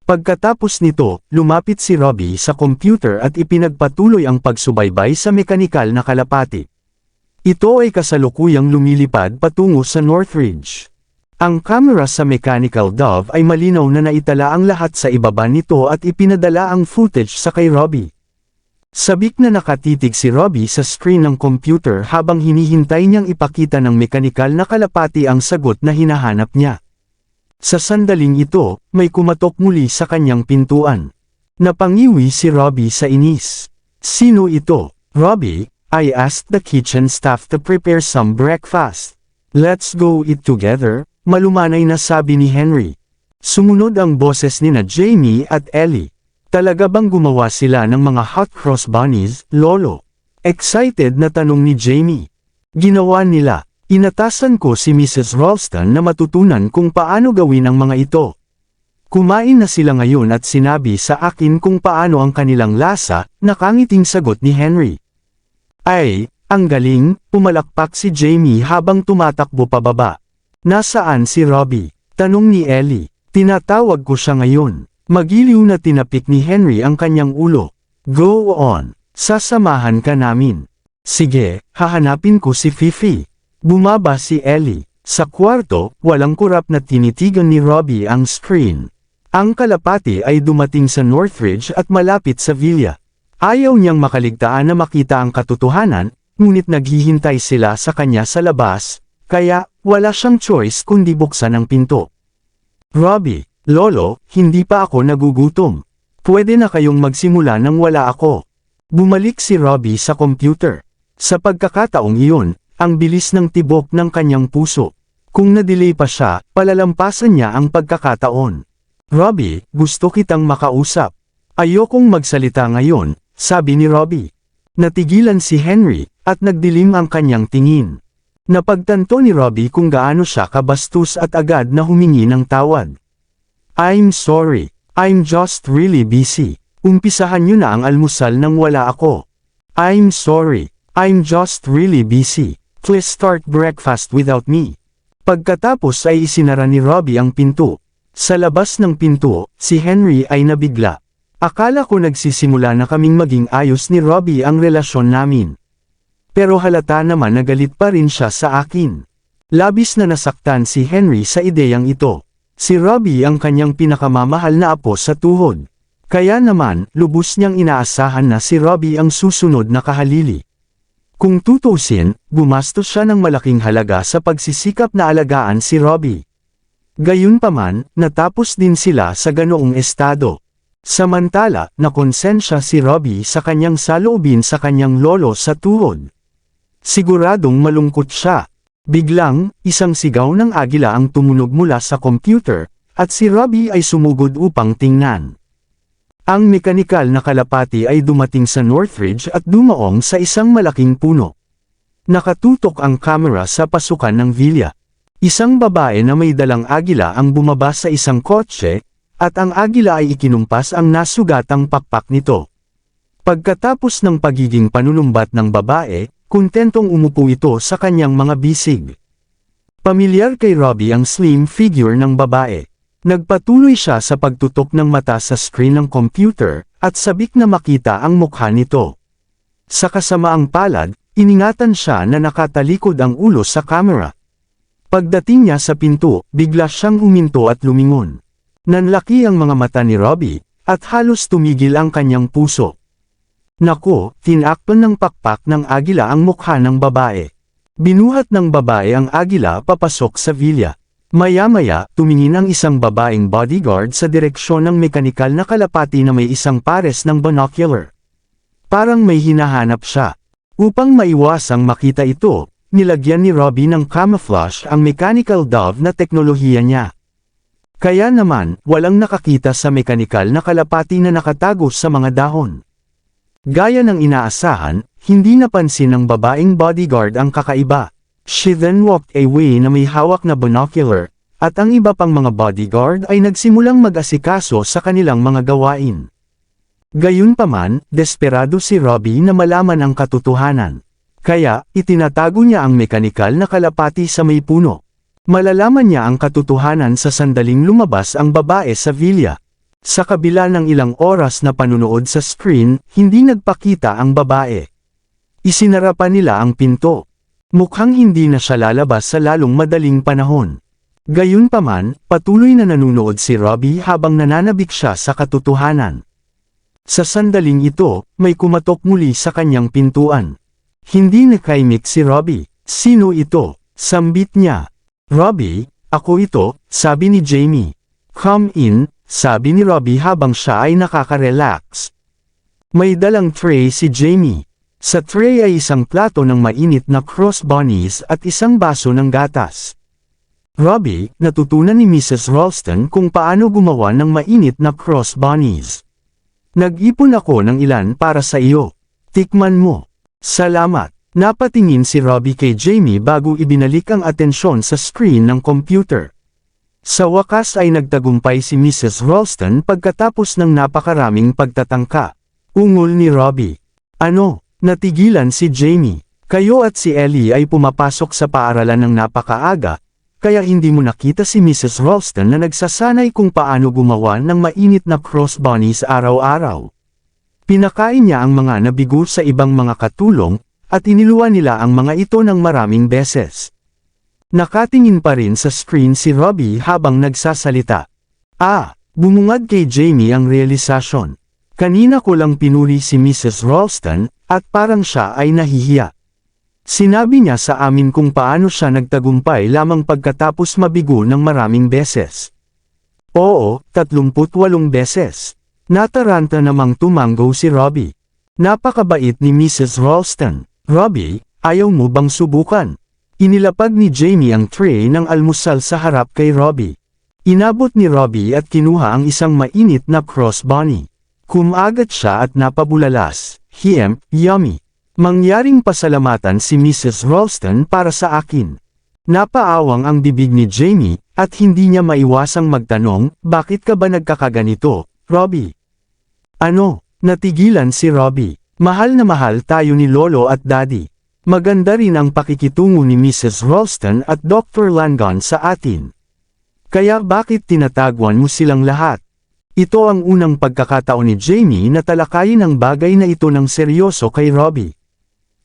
Pagkatapos nito, lumapit si Robbie sa computer at ipinagpatuloy ang pagsubaybay sa mekanikal na kalapati. Ito ay kasalukuyang lumilipad patungo sa Northridge. Ang kamera sa Mechanical Dove ay malinaw na naitala ang lahat sa ibaba nito at ipinadala ang footage sa kay Robbie. Sabik na nakatitig si Robbie sa screen ng computer habang hinihintay niyang ipakita ng mekanikal na kalapati ang sagot na hinahanap niya. Sa sandaling ito, may kumatok muli sa kanyang pintuan. Napangiwi si Robbie sa inis. "Sino ito, Robbie?" I asked the kitchen staff to prepare some breakfast. "Let's go eat together," malumanay na sabi ni Henry. Sumunod ang boses nina Jamie at Ellie. "Talaga bang gumawa sila ng mga hot cross bunnies, Lolo?" Excited na tanong ni Jamie. "Ginawa nila. Inatasan ko si Mrs. Ralston na matutunan kung paano gawin ang mga ito. Kumain na sila ngayon at sinabi sa akin kung paano ang kanilang lasa," nakangiting sagot ni Henry. "Ay, ang galing," pumalakpak si Jamie habang tumatakbo pababa. "Nasaan si Robbie?" tanong ni Ellie. "Tinatawag ko siya ngayon." Magiliw na tinapik ni Henry ang kanyang ulo. "Go on, sasamahan ka namin." "Sige, hahanapin ko si Fifi." Bumaba si Ellie. Sa kwarto, walang kurap na tinitigan ni Robbie ang screen. Ang kalapati ay dumating sa Northridge at malapit sa villa. Ayaw niyang makaligtaan na makita ang katotohanan, ngunit naghihintay sila sa kanya sa labas, kaya wala siyang choice kundi buksan ang pinto. "Robbie, Lolo, hindi pa ako nagugutom. Pwede na kayong magsimula nang wala ako." Bumalik si Robbie sa computer. Sa pagkakataong iyon, ang bilis ng tibok ng kanyang puso. Kung na-delay pa siya, palalampasan niya ang pagkakataon. Robbie, gusto kitang makausap. Ayokong magsalita ngayon, sabi ni Robbie. Natigilan si Henry, at nagdilim ang kanyang tingin. Napagtanto ni Robbie kung gaano siya kabastos at agad na humingi ng tawad. I'm sorry, I'm just really busy. Umpisahan niyo na ang almusal nang wala ako. I'm sorry, I'm just really busy. Please start breakfast without me. Pagkatapos ay isinara ni Robbie ang pinto. Sa labas ng pinto, si Henry ay nabigla. Akala ko nagsisimula na kaming maging ayos ni Robbie ang relasyon namin. Pero halata naman na galit pa rin siya sa akin. Labis na nasaktan si Henry sa ideyang ito. Si Robbie ang kanyang pinakamamahal na apo sa tuhod. Kaya naman, lubos niyang inaasahan na si Robbie ang susunod na kahalili. Kung tutusin, gumastos siya ng malaking halaga sa pagsisikap na alagaan si Robbie. Gayunpaman, natapos din sila sa ganoong estado. Samantala, nakonsensya si Robbie sa kanyang saloobin sa kanyang lolo sa tuhod. Siguradong malungkot siya. Biglang, isang sigaw ng agila ang tumunog mula sa computer, at si Robbie ay sumugod upang tingnan. Ang mekanikal na kalapati ay dumating sa Northridge at dumaong sa isang malaking puno. Nakatutok ang kamera sa pasukan ng villa. Isang babae na may dalang agila ang bumaba sa isang kotse, at ang agila ay ikinumpas ang nasugatang pakpak nito. Pagkatapos ng pagiging panunumbat ng babae, kontentong umupo ito sa kanyang mga bisig. Pamilyar kay Robbie ang slim figure ng babae. Nagpatuloy siya sa pagtutok ng mata sa screen ng computer, at sabik na makita ang mukha nito. Sa kasamaang palad, iningatan siya na nakatalikod ang ulo sa camera. Pagdating niya sa pinto, bigla siyang huminto at lumingon. Nanlaki ang mga mata ni Robbie, at halos tumigil ang kanyang puso. Nako, tinakpan ng pakpak ng agila ang mukha ng babae. Binuhat ng babae ang agila papasok sa villa. Maya-maya, tumingin ang isang babaeng bodyguard sa direksyon ng mekanikal na kalapati na may isang pares ng binocular. Parang may hinahanap siya. Upang maiwasang makita ito, nilagyan ni Robbie ng camouflage ang mechanical dove na teknolohiya niya. Kaya naman, walang nakakita sa mekanikal na kalapati na nakatago sa mga dahon. Gaya ng inaasahan, hindi napansin ng babaeng bodyguard ang kakaiba. She then walked away na may hawak na binocular, at ang iba pang mga bodyguard ay nagsimulang mag-asikaso sa kanilang mga gawain. Gayunpaman, desperado si Robbie na malaman ang katotohanan. Kaya, itinatago niya ang mekanikal na kalapati sa may puno. Malalaman niya ang katotohanan sa sandaling lumabas ang babae sa villa. Sa kabila ng ilang oras na panunood sa screen, hindi nagpakita ang babae. Isinara pa nila ang pinto. Mukhang hindi na siya lalabas sa lalong madaling panahon. Gayunpaman, patuloy na nanunood si Robbie habang nananabik siya sa katotohanan. Sa sandaling ito, may kumatok muli sa kanyang pintuan. Hindi nakaimik si Robbie. Sino ito? Sambit niya. Robbie, ako ito, sabi ni Jamie. Come in, sabi ni Robbie habang siya ay nakaka-relax. May dalang tray si Jamie. Sa tray ay isang plato ng mainit na cross bunnies at isang baso ng gatas. Robbie, natutunan ni Mrs. Ralston kung paano gumawa ng mainit na cross bunnies. Nag-ipon ako ng ilan para sa iyo. Tikman mo. Salamat. Napatingin si Robbie kay Jamie bago ibinalik ang atensyon sa screen ng computer. Sa wakas ay nagtagumpay si Mrs. Ralston pagkatapos ng napakaraming pagtatangka. Ungol ni Robbie. Ano? Natigilan si Jamie. Kayo at si Ellie ay pumapasok sa paaralan ng napakaaga, kaya hindi mo nakita si Mrs. Ralston na nagsasanay kung paano gumawa ng mainit na cross bunnies araw-araw. Pinakain niya ang mga nabigo sa ibang mga katulong, at iniluwa nila ang mga ito ng maraming beses. Nakatingin pa rin sa screen si Robbie habang nagsasalita. Bumungad kay Jamie ang realisasyon. Kanina ko lang pinuri si Mrs. Ralston, at parang siya ay nahihiya. Sinabi niya sa amin kung paano siya nagtagumpay lamang pagkatapos mabigo ng maraming beses. Oo, 38 beses. Nataranta namang tumanggo si Robbie. Napakabait ni Mrs. Ralston. Robbie, ayaw mo bang subukan? Inilapag ni Jamie ang tray ng almusal sa harap kay Robbie. Inabot ni Robbie at kinuha ang isang mainit na cross bunny. Kumagat siya at napabulalas. Yummy. Mangyaring pasalamatan si Mrs. Ralston para sa akin. Napaawang ang bibig ni Jamie, at hindi niya maiwasang magtanong, bakit ka ba nagkakaganito, Robbie? Ano? Natigilan si Robbie. Mahal na mahal tayo ni Lolo at Daddy. Maganda rin ang pakikitungo ni Mrs. Ralston at Dr. Langon sa atin. Kaya bakit tinatagwan mo silang lahat? Ito ang unang pagkakataon ni Jamie na talakayin ang bagay na ito ng seryoso kay Robbie.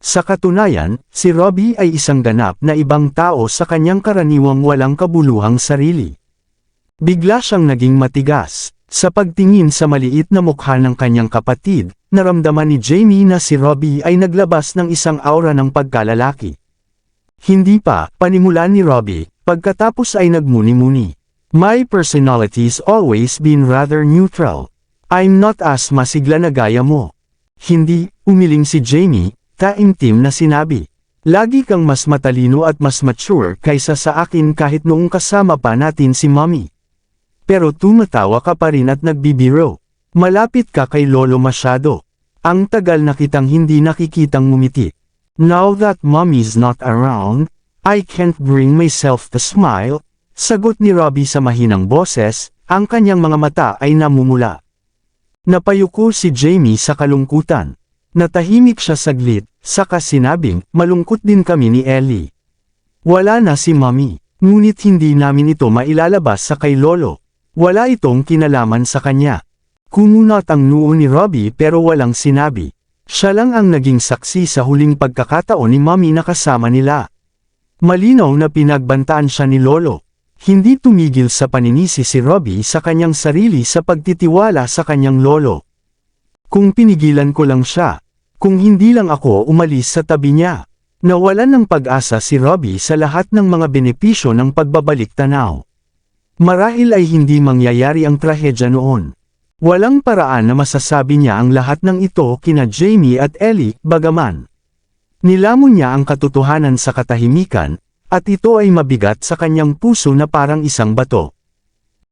Sa katunayan, si Robbie ay isang ganap na ibang tao sa kanyang karaniwang walang kabuluhang sarili. Bigla siyang naging matigas. Sa pagtingin sa maliit na mukha ng kanyang kapatid, naramdaman ni Jamie na si Robbie ay naglabas ng isang aura ng pagkalalaki. Hindi pa, panimulan ni Robbie, pagkatapos ay nagmuni-muni. My personality's always been rather neutral. I'm not as masigla na gaya mo. Hindi, umiling si Jamie, taimtim na sinabi. Lagi kang mas matalino at mas mature kaysa sa akin kahit noong kasama pa natin si Mommy. Pero tumatawa ka pa rin at nagbibiro. Malapit ka kay Lolo masyado. Ang tagal na kitang hindi nakikitang ngumiti. Now that Mommy's not around, I can't bring myself to smile, sagot ni Robbie sa mahinang boses, ang kanyang mga mata ay namumula. Napayuko si Jamie sa kalungkutan. Natahimik siya saglit, saka sinabing, malungkot din kami ni Ellie. Wala na si Mommy, ngunit hindi namin ito mailalabas sa kay Lolo. Wala itong kinalaman sa kanya. Kumunot ang noo ni Robbie pero walang sinabi. Siya lang ang naging saksi sa huling pagkakataon ni Mommy na kasama nila. Malinaw na pinagbantaan siya ni Lolo. Hindi tumigil sa paninisi si Robbie sa kanyang sarili sa pagtitiwala sa kanyang lolo. Kung pinigilan ko lang siya, kung hindi lang ako umalis sa tabi niya. Nawalan ng pag-asa si Robbie sa lahat ng mga benepisyo ng pagbabalik tanaw. Marahil ay hindi mangyayari ang trahedya noon. Walang paraan na masasabi niya ang lahat ng ito kina Jamie at Ellie, bagaman. Nilamon niya ang katotohanan sa katahimikan, at ito ay mabigat sa kanyang puso na parang isang bato.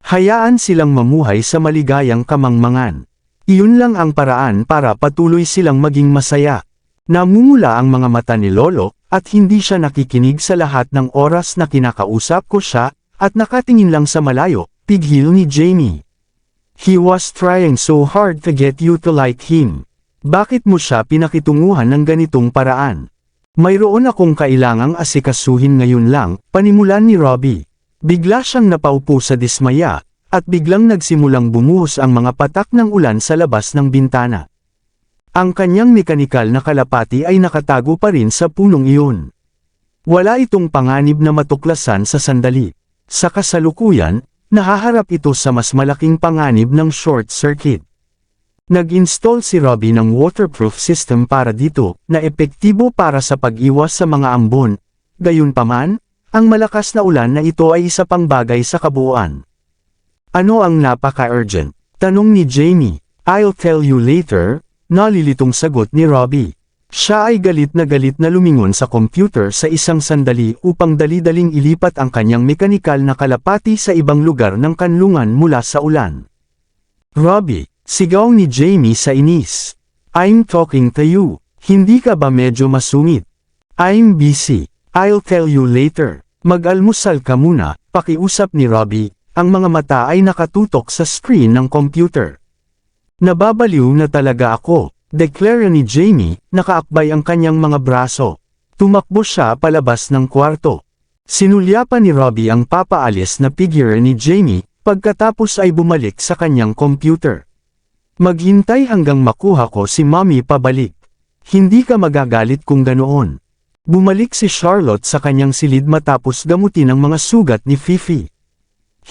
Hayaan silang mamuhay sa maligayang kamangmangan. Iyon lang ang paraan para patuloy silang maging masaya. Namumula ang mga mata ni Lolo, at hindi siya nakikinig sa lahat ng oras na kinakausap ko siya, at nakatingin lang sa malayo, pighil ni Jamie. He was trying so hard to get you to like him. Bakit mo siya pinakitunguhan ng ganitong paraan? Mayroon akong kailangang asikasuhin ngayon lang, panimulan ni Robbie. Bigla siyang napaupo sa dismaya, at biglang nagsimulang bumuhos ang mga patak ng ulan sa labas ng bintana. Ang kanyang mekanikal na kalapati ay nakatago pa rin sa punong iyon. Wala itong panganib na matuklasan sa sandali. Sa kasalukuyan, nahaharap ito sa mas malaking panganib ng short circuit. Nag-install si Robbie ng waterproof system para dito, na epektibo para sa pag-iwas sa mga ambon. Gayunpaman, ang malakas na ulan na ito ay isa pang bagay sa kabuuan. Ano ang napaka-urgent? Tanong ni Jamie. I'll tell you later, nalilitong sagot ni Robbie. Siya ay galit na lumingon sa computer sa isang sandali upang dali-daling ilipat ang kanyang mekanikal na kalapati sa ibang lugar ng kanlungan mula sa ulan. Robbie, sigaw ni Jamie sa inis. I'm talking to you. Hindi ka ba medyo masungit? I'm busy. I'll tell you later. Mag-almusal ka muna, pakiusap ni Robbie. Ang mga mata ay nakatutok sa screen ng computer. Nababaliw na talaga ako. Deklara ni Jamie, nakaakbay ang kanyang mga braso. Tumakbo siya palabas ng kwarto. Sinulyapan ni Robbie ang papaalis na figure ni Jamie, pagkatapos ay bumalik sa kanyang computer. Maghintay hanggang makuha ko si Mommy pabalik. Hindi ka magagalit kung ganoon. Bumalik si Charlotte sa kanyang silid matapos gamutin ang mga sugat ni Fifi.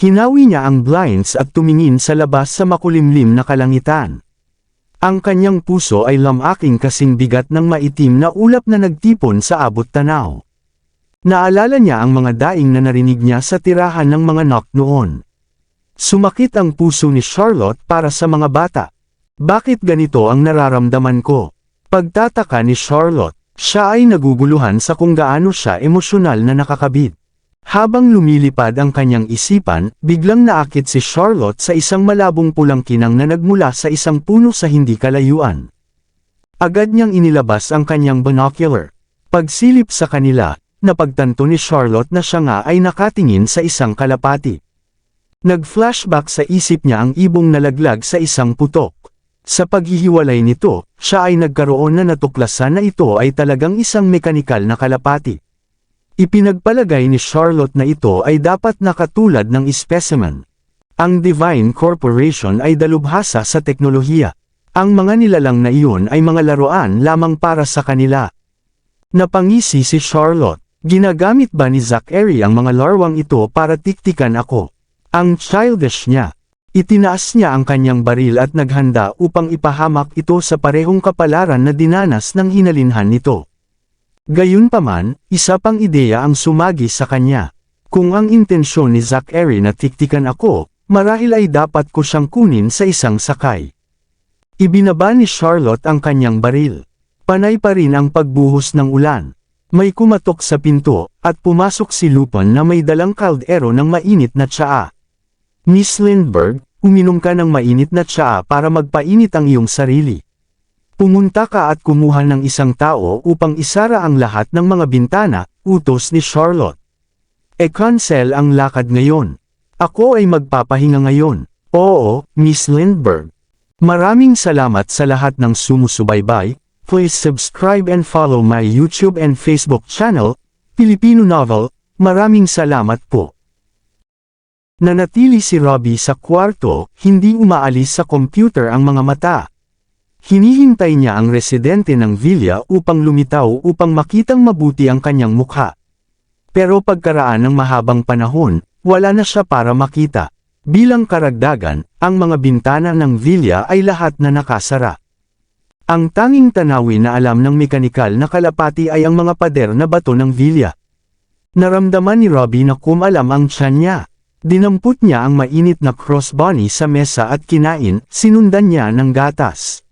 Hinawi niya ang blinds at tumingin sa labas sa makulimlim na kalangitan. Ang kanyang puso ay lamaking kasing bigat ng maitim na ulap na nagtipon sa abot tanaw. Naalala niya ang mga daing na narinig niya sa tirahan ng mga knock noon. Sumakit ang puso ni Charlotte para sa mga bata. Bakit ganito ang nararamdaman ko? Pagtataka ni Charlotte, Siya ay naguguluhan sa kung gaano siya emosyonal na nakakabit. Habang lumilipad ang kanyang isipan, biglang naakit si Charlotte sa isang malabong pulang kinang na nagmula sa isang puno sa hindi kalayuan. Agad niyang inilabas ang kanyang binocular. Pagsilip sa kanila, napagtanto ni Charlotte na siya nga ay nakatingin sa isang kalapati. Nag-flashback sa isip niya ang ibong nalaglag sa isang putok. Sa paghihiwalay nito, siya ay nagkaroon na natuklasan na ito ay talagang isang mekanikal na kalapati. Ipinagpalagay ni Charlotte na ito ay dapat nakatulad ng specimen. Ang Divine Corporation ay dalubhasa sa teknolohiya. Ang mga nilalang na iyon ay mga laruan lamang para sa kanila. Napangisi si Charlotte. Ginagamit ba ni Zachary ang mga larwang ito para tiktikan ako? Ang childish niya. Itinaas niya ang kanyang baril at naghanda upang ipahamak ito sa parehong kapalaran na dinanas ng hinalinhan nito. Gayunpaman, isa pang ideya ang sumagi sa kanya. Kung ang intensyon ni Zachary na tiktikan ako, marahil ay dapat ko siyang kunin sa isang sakay. Ibinaba ni Charlotte ang kanyang baril. Panay pa rin ang pagbuhos ng ulan. May kumatok sa pinto, at pumasok si Lupin na may dalang kaldero ng mainit na tsaa. Miss Lindbergh, uminom ka ng mainit na tsaa para magpainit ang iyong sarili. Pumunta ka at kumuha ng isang tao upang isara ang lahat ng mga bintana, utos ni Charlotte. E-cancel ang lakad ngayon. Ako ay magpapahinga ngayon. Oo, Miss Lindbergh. Maraming salamat sa lahat ng sumusubaybay. Please subscribe and follow my YouTube and Facebook channel, Filipino Novel. Maraming salamat po. Nanatili si Robbie sa kwarto, hindi umaalis sa computer ang mga mata. Hinihintay niya ang residente ng villa upang lumitaw upang makitang mabuti ang kanyang mukha. Pero pagkaraan ng mahabang panahon, wala na siya para makita. Bilang karagdagan, ang mga bintana ng villa ay lahat na nakasara. Ang tanging tanawin na alam ng mekanikal na kalapati ay ang mga pader na bato ng villa. Naramdaman ni Robbie na kumalam ang tiyan niya. Dinampot niya ang mainit na crossbody sa mesa at kinain, sinundan niya ng gatas.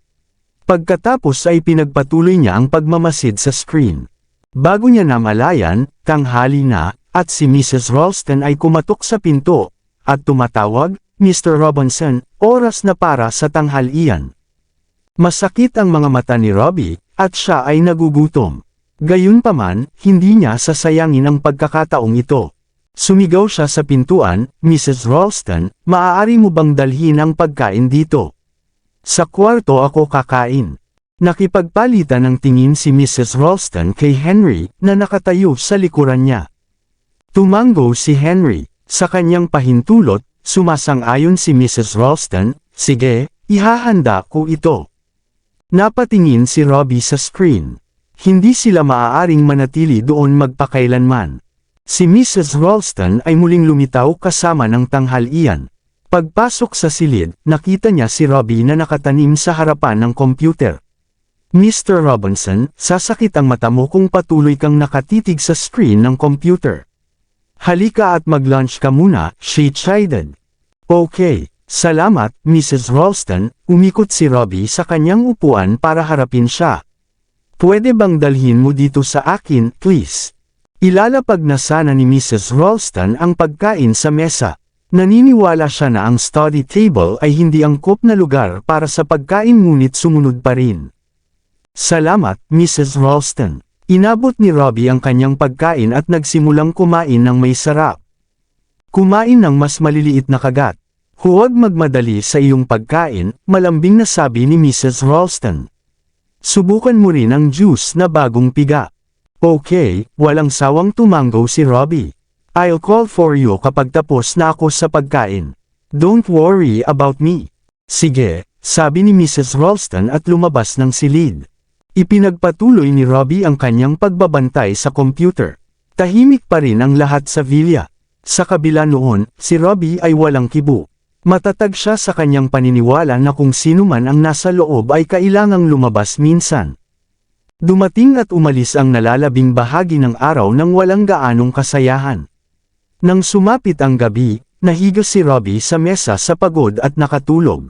Pagkatapos ay pinagpatuloy niya ang pagmamasid sa screen. Bago niya namalayan, tanghali na, at si Mrs. Ralston ay kumatok sa pinto, at tumatawag, Mr. Robinson, oras na para sa tanghalian. Masakit ang mga mata ni Robbie, at siya ay nagugutom. Gayunpaman, hindi niya sasayangin ang pagkakataong ito. Sumigaw siya sa pintuan, Mrs. Ralston, maaari mo bang dalhin ang pagkain dito? Sa kwarto ako kakain. Nakipagpalitan ng tingin si Mrs. Ralston kay Henry, na nakatayo sa likuran niya. Tumango si Henry. Sa kanyang pahintulot, sumasang-ayon si Mrs. Ralston, sige, ihahanda ko ito. Napatingin si Robbie sa screen. Hindi sila maaaring manatili doon magpakailanman. Si Mrs. Ralston ay muling lumitaw kasama ng tanghalian. Pagpasok sa silid, nakita niya si Robbie na nakatanim sa harapan ng computer. Mr. Robinson, sasakit ang mata mo kung patuloy kang nakatitig sa screen ng computer. Halika at mag-lunch ka muna, she chided. Okay, salamat, Mrs. Ralston. Umikot si Robbie sa kanyang upuan para harapin siya. Pwede bang dalhin mo dito sa akin, please? Ilalapag na sana ni Mrs. Ralston ang pagkain sa mesa. Naniniwala siya na ang study table ay hindi angkop na lugar para sa pagkain ngunit sumunod pa rin. Salamat, Mrs. Ralston. Inabot ni Robbie ang kanyang pagkain at nagsimulang kumain ng may sarap. Kumain ng mas maliliit na kagat. Huwag magmadali sa iyong pagkain, malambing na sabi ni Mrs. Ralston. Subukan mo rin ang juice na bagong piga. Okay, walang sawang tumango si Robbie. I'll call for you kapag tapos na ako sa pagkain. Don't worry about me. Sige, sabi ni Mrs. Ralston at lumabas ng silid. Ipinagpatuloy ni Robbie ang kanyang pagbabantay sa computer. Tahimik pa rin ang lahat sa villa. Sa kabila noon, si Robbie ay walang kibo. Matatag siya sa kanyang paniniwala na kung sino man ang nasa loob ay kailangang lumabas minsan. Dumating at umalis ang nalalabing bahagi ng araw nang walang gaanong kasayahan. Nang sumapit ang gabi, nahiga si Robbie sa mesa sa pagod at nakatulog.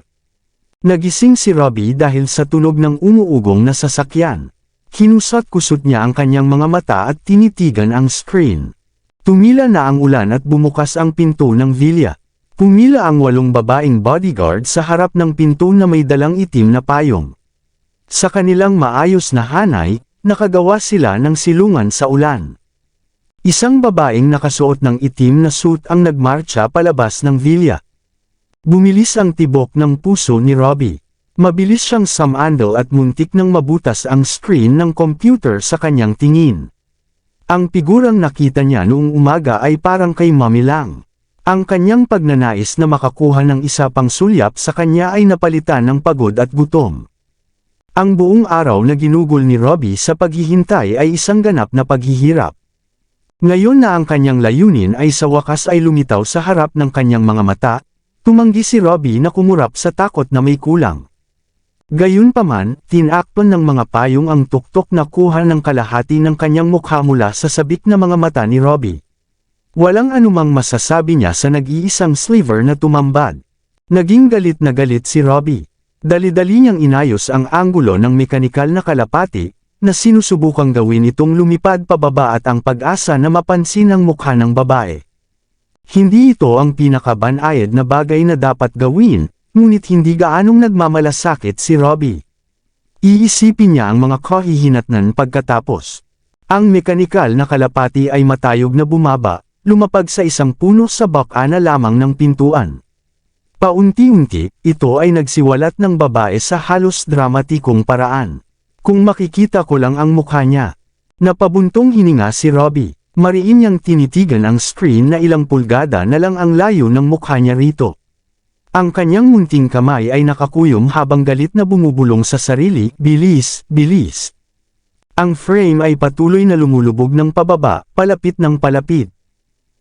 Nagising si Robbie dahil sa tunog ng umuugong na sasakyan. Kinusot-kusot niya ang kanyang mga mata at tinitigan ang screen. Tumila na ang ulan at bumukas ang pinto ng villa. Pumila ang 8 babaeng bodyguard sa harap ng pinto na may dalang itim na payong. Sa kanilang maayos na hanay, nakagawa sila ng silungan sa ulan. Isang babaeng nakasuot ng itim na suit ang nagmarcha palabas ng villa. Bumilis ang tibok ng puso ni Robbie. Mabilis siyang sumandal at muntik nang mabutas ang screen ng computer sa kanyang tingin. Ang figurang nakita niya noong umaga ay parang kay Mommy lang. Ang kanyang pagnanais na makakuha ng isa pang sulyap sa kanya ay napalitan ng pagod at gutom. Ang buong araw na ginugol ni Robbie sa paghihintay ay isang ganap na paghihirap. Ngayon na ang kanyang layunin ay sa wakas ay lumitaw sa harap ng kanyang mga mata, tumanggi si Robbie na kumurap sa takot na may kulang. Gayunpaman, tinakpan ng mga payong ang tuktok na kuha ng kalahati ng kanyang mukha mula sa sabik na mga mata ni Robbie. Walang anumang masasabi niya sa nag-iisang sliver na tumambad. Naging galit na galit si Robbie. Dali-dali niyang inayos ang anggulo ng mekanikal na kalapati, na sinusubukang gawin itong lumipad pababa at ang pag-asa na mapansin ang mukha ng babae. Hindi ito ang pinakabanayad na bagay na dapat gawin, ngunit hindi gaanong nagmamalasakit si Robbie. Iisipin niya ang mga kahihinatnan pagkatapos. Ang mekanikal na kalapati ay matayog na bumaba, lumapag sa isang puno sa baka na lamang ng pintuan. Paunti-unti, ito ay nagsiwalat ng babae sa halos dramatikong paraan. Kung makikita ko lang ang mukha niya. Napabuntong hininga si Robbie. Mariin niyang tinitigan ang screen na ilang pulgada na lang ang layo ng mukha niya rito. Ang kanyang munting kamay ay nakakuyom habang galit na bumubulong sa sarili, bilis, bilis. Ang frame ay patuloy na lumulubog ng pababa, palapit ng palapit.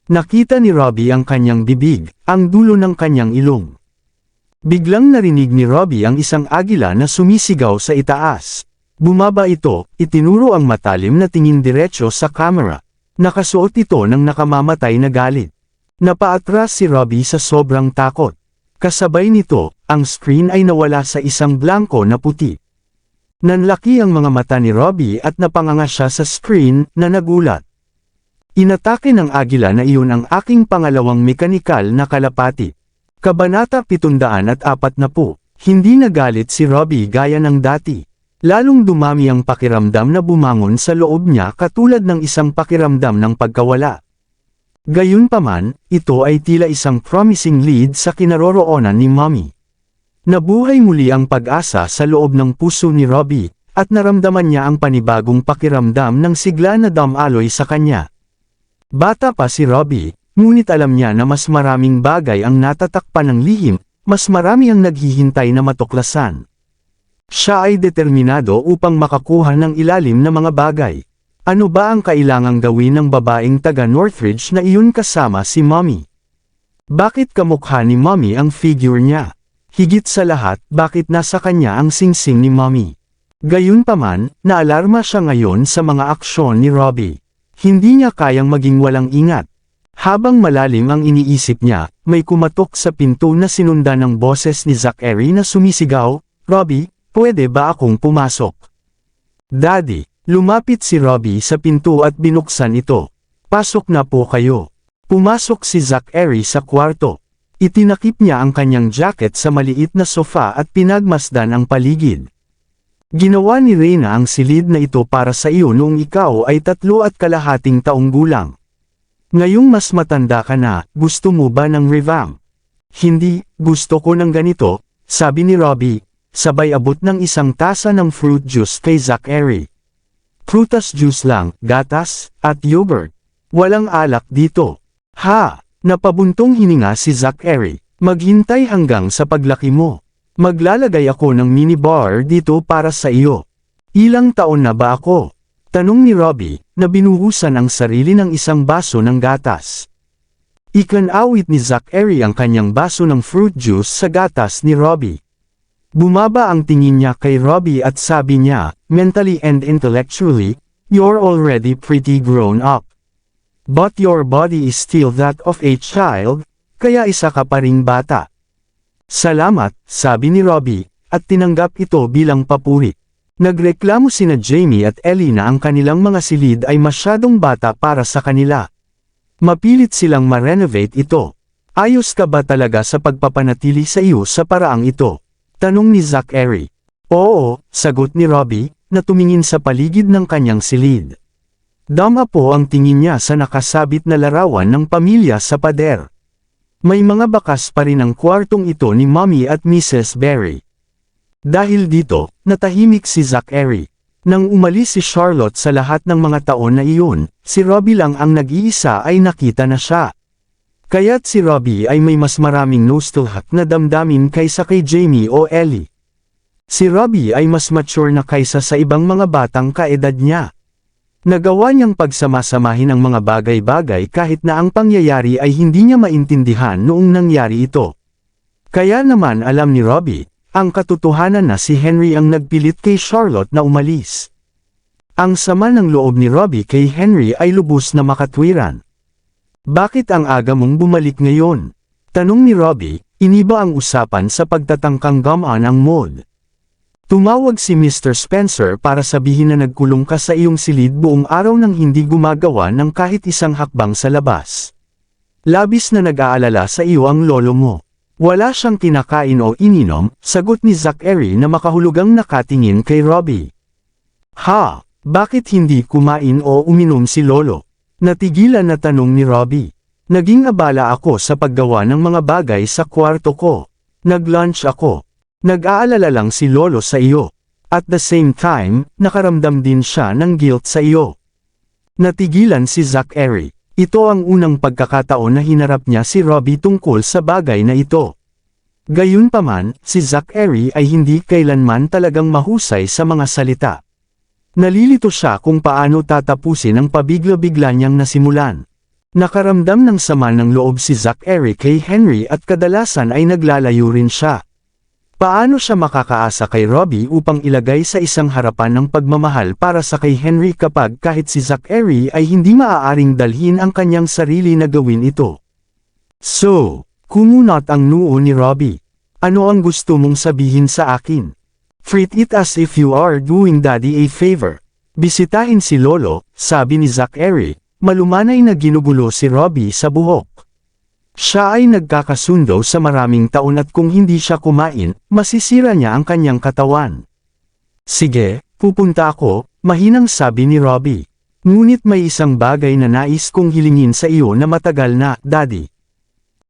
Nakita ni Robbie ang kanyang bibig, ang dulo ng kanyang ilong. Biglang narinig ni Robbie ang isang agila na sumisigaw sa itaas. Bumaba ito, itinuro ang matalim na tingin diretso sa camera. Nakasuot ito ng nakamamatay na galit. Napaatras si Robbie sa sobrang takot. Kasabay nito, ang screen ay nawala sa isang blanko na puti. Nanlaki ang mga mata ni Robbie at napanganga siya sa screen, na nagulat. Inatake ng agila na iyon ang aking pangalawang mekanikal na kalapati. Kabanata 740, hindi nagalit si Robbie gaya ng dati. Lalong dumami ang pakiramdam na bumangon sa loob niya katulad ng isang pakiramdam ng pagkawala. Gayunpaman, ito ay tila isang promising lead sa kinaroroonan ni Mommy. Nabuhay muli ang pag-asa sa loob ng puso ni Robbie, at naramdaman niya ang panibagong pakiramdam ng sigla na damaloy sa kanya. Bata pa si Robbie, ngunit alam niya na mas maraming bagay ang natatakpan ng lihim, mas marami ang naghihintay na matuklasan. Siya ay determinado upang makakuha ng ilalim na mga bagay. Ano ba ang kailangang gawin ng babaeng taga Northridge na iyon kasama si Mommy? Bakit kamukha ni Mommy ang figure niya? Higit sa lahat, bakit nasa kanya ang singsing ni Mommy? Gayunpaman, naalarma siya ngayon sa mga aksyon ni Robbie. Hindi niya kayang maging walang ingat. Habang malalim ang iniisip niya, may kumatok sa pinto na sinundan ng boses ni Zachary na sumisigaw, "Robbie, pwede ba akong pumasok?" "Daddy." Lumapit si Robbie sa pinto at binuksan ito. "Pasok na po kayo." Pumasok si Zachary sa kwarto. Itinakip niya ang kanyang jacket sa maliit na sofa at pinagmasdan ang paligid. "Ginawa ni Reyna ang silid na ito para sa iyo noong ikaw ay 3.5 taong gulang. Ngayong mas matanda ka na, gusto mo ba ng revamp?" "Hindi, gusto ko ng ganito," sabi ni Robbie, sabay abot ng isang tasa ng fruit juice kay Zachary. "Prutas juice lang, gatas, at yogurt. Walang alak dito." "Ha?" Napabuntong hininga si Zachary. "Maghintay hanggang sa paglaki mo. Maglalagay ako ng minibar dito para sa iyo." "Ilang taon na ba ako?" tanong ni Robbie, na binuhusan ang sarili ng isang baso ng gatas. Ikanawit ni Zachary ang kanyang baso ng fruit juice sa gatas ni Robbie. Bumaba ang tingin niya kay Robbie at sabi niya, "Mentally and intellectually, you're already pretty grown up. But your body is still that of a child, kaya isa ka pa ring bata." "Salamat," sabi ni Robbie, at tinanggap ito bilang papuri. Nagreklamo sina Jamie at Ellie na ang kanilang mga silid ay masyadong bata para sa kanila. Mapilit silang ma-renovate ito. Ayos ka ba talaga sa pagpapanatili sa iyo sa paraang ito? Tanong ni Zachary. Oo, sagot ni Robbie, na tumingin sa paligid ng kanyang silid. Dama po ang tingin niya sa nakasabit na larawan ng pamilya sa pader. May mga bakas pa rin ang kwartong ito ni Mommy at Mrs. Berry. Dahil dito, natahimik si Zachary. Nang umalis si Charlotte sa lahat ng mga taon na iyon, si Robbie lang ang nag-iisa ay nakita na siya. Kaya't si Robbie ay may mas maraming nostalgic na damdamin kaysa kay Jamie o Ellie. Si Robbie ay mas mature na kaysa sa ibang mga batang kaedad niya. Nagawa niyang pagsamasamahin ang mga bagay-bagay kahit na ang pangyayari ay hindi niya maintindihan noong nangyari ito. Kaya naman alam ni Robbie, ang katotohanan na si Henry ang nagpilit kay Charlotte na umalis. Ang sama ng loob ni Robbie kay Henry ay lubos na makatwiran. Bakit ang aga mong bumalik ngayon? Tanong ni Robbie, iniba ang usapan sa pagtatangkang gamaan ang mood. Tumawag si Mr. Spencer para sabihin na nagkulong ka sa iyong silid buong araw nang hindi gumagawa ng kahit isang hakbang sa labas. Labis na nag-aalala sa iyo ang lolo mo. Wala siyang kinakain o ininom, sagot ni Zachary na makahulugang nakatingin kay Robbie. Ha, bakit hindi kumain o uminom si lolo? Natigilan na tanong ni Robbie. Naging abala ako sa paggawa ng mga bagay sa kwarto ko. Nag-lunch ako. Nag-aalala lang si lolo sa iyo. At the same time, nakaramdam din siya ng guilt sa iyo. Natigilan si Zachary. Ito ang unang pagkakataon na hinarap niya si Robbie tungkol sa bagay na ito. Gayunpaman, si Zachary ay hindi kailanman talagang mahusay sa mga salita. Nalilito siya kung paano tatapusin ang pabigla-bigla niyang nasimulan. Nakaramdam ng sama ng loob si Zachary kay Henry at kadalasan ay naglalayo rin siya. Paano siya makakaasa kay Robbie upang ilagay sa isang harapan ng pagmamahal para sa kay Henry kapag kahit si Zachary ay hindi maaaring dalhin ang kanyang sarili na gawin ito? So, kumunot ang noo ni Robbie. Ano ang gusto mong sabihin sa akin? Treat it as if you are doing Daddy a favor. Bisitahin si Lolo, sabi ni Zachary, malumanay na ginugulo si Robbie sa buhok. Siya ay nagkakasundo sa maraming taon at kung hindi siya kumain, masisira niya ang kanyang katawan. Sige, pupunta ako, mahinang sabi ni Robbie. Ngunit may isang bagay na nais kong hilingin sa iyo na matagal na, Daddy.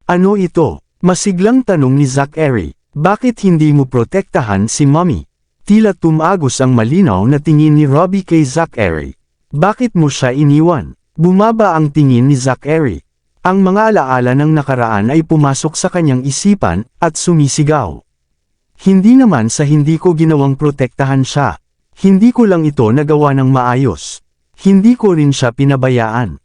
Ano ito? Masiglang tanong ni Zachary. Bakit hindi mo protektahan si Mommy? Tila tumagos ang malinaw na tingin ni Robbie kay Zachary. Bakit mo siya iniwan? Bumaba ang tingin ni Zachary. Ang mga alaala ng nakaraan ay pumasok sa kanyang isipan, at sumisigaw. Hindi naman sa hindi ko ginawang protektahan siya. Hindi ko lang ito nagawa ng maayos. Hindi ko rin siya pinabayaan.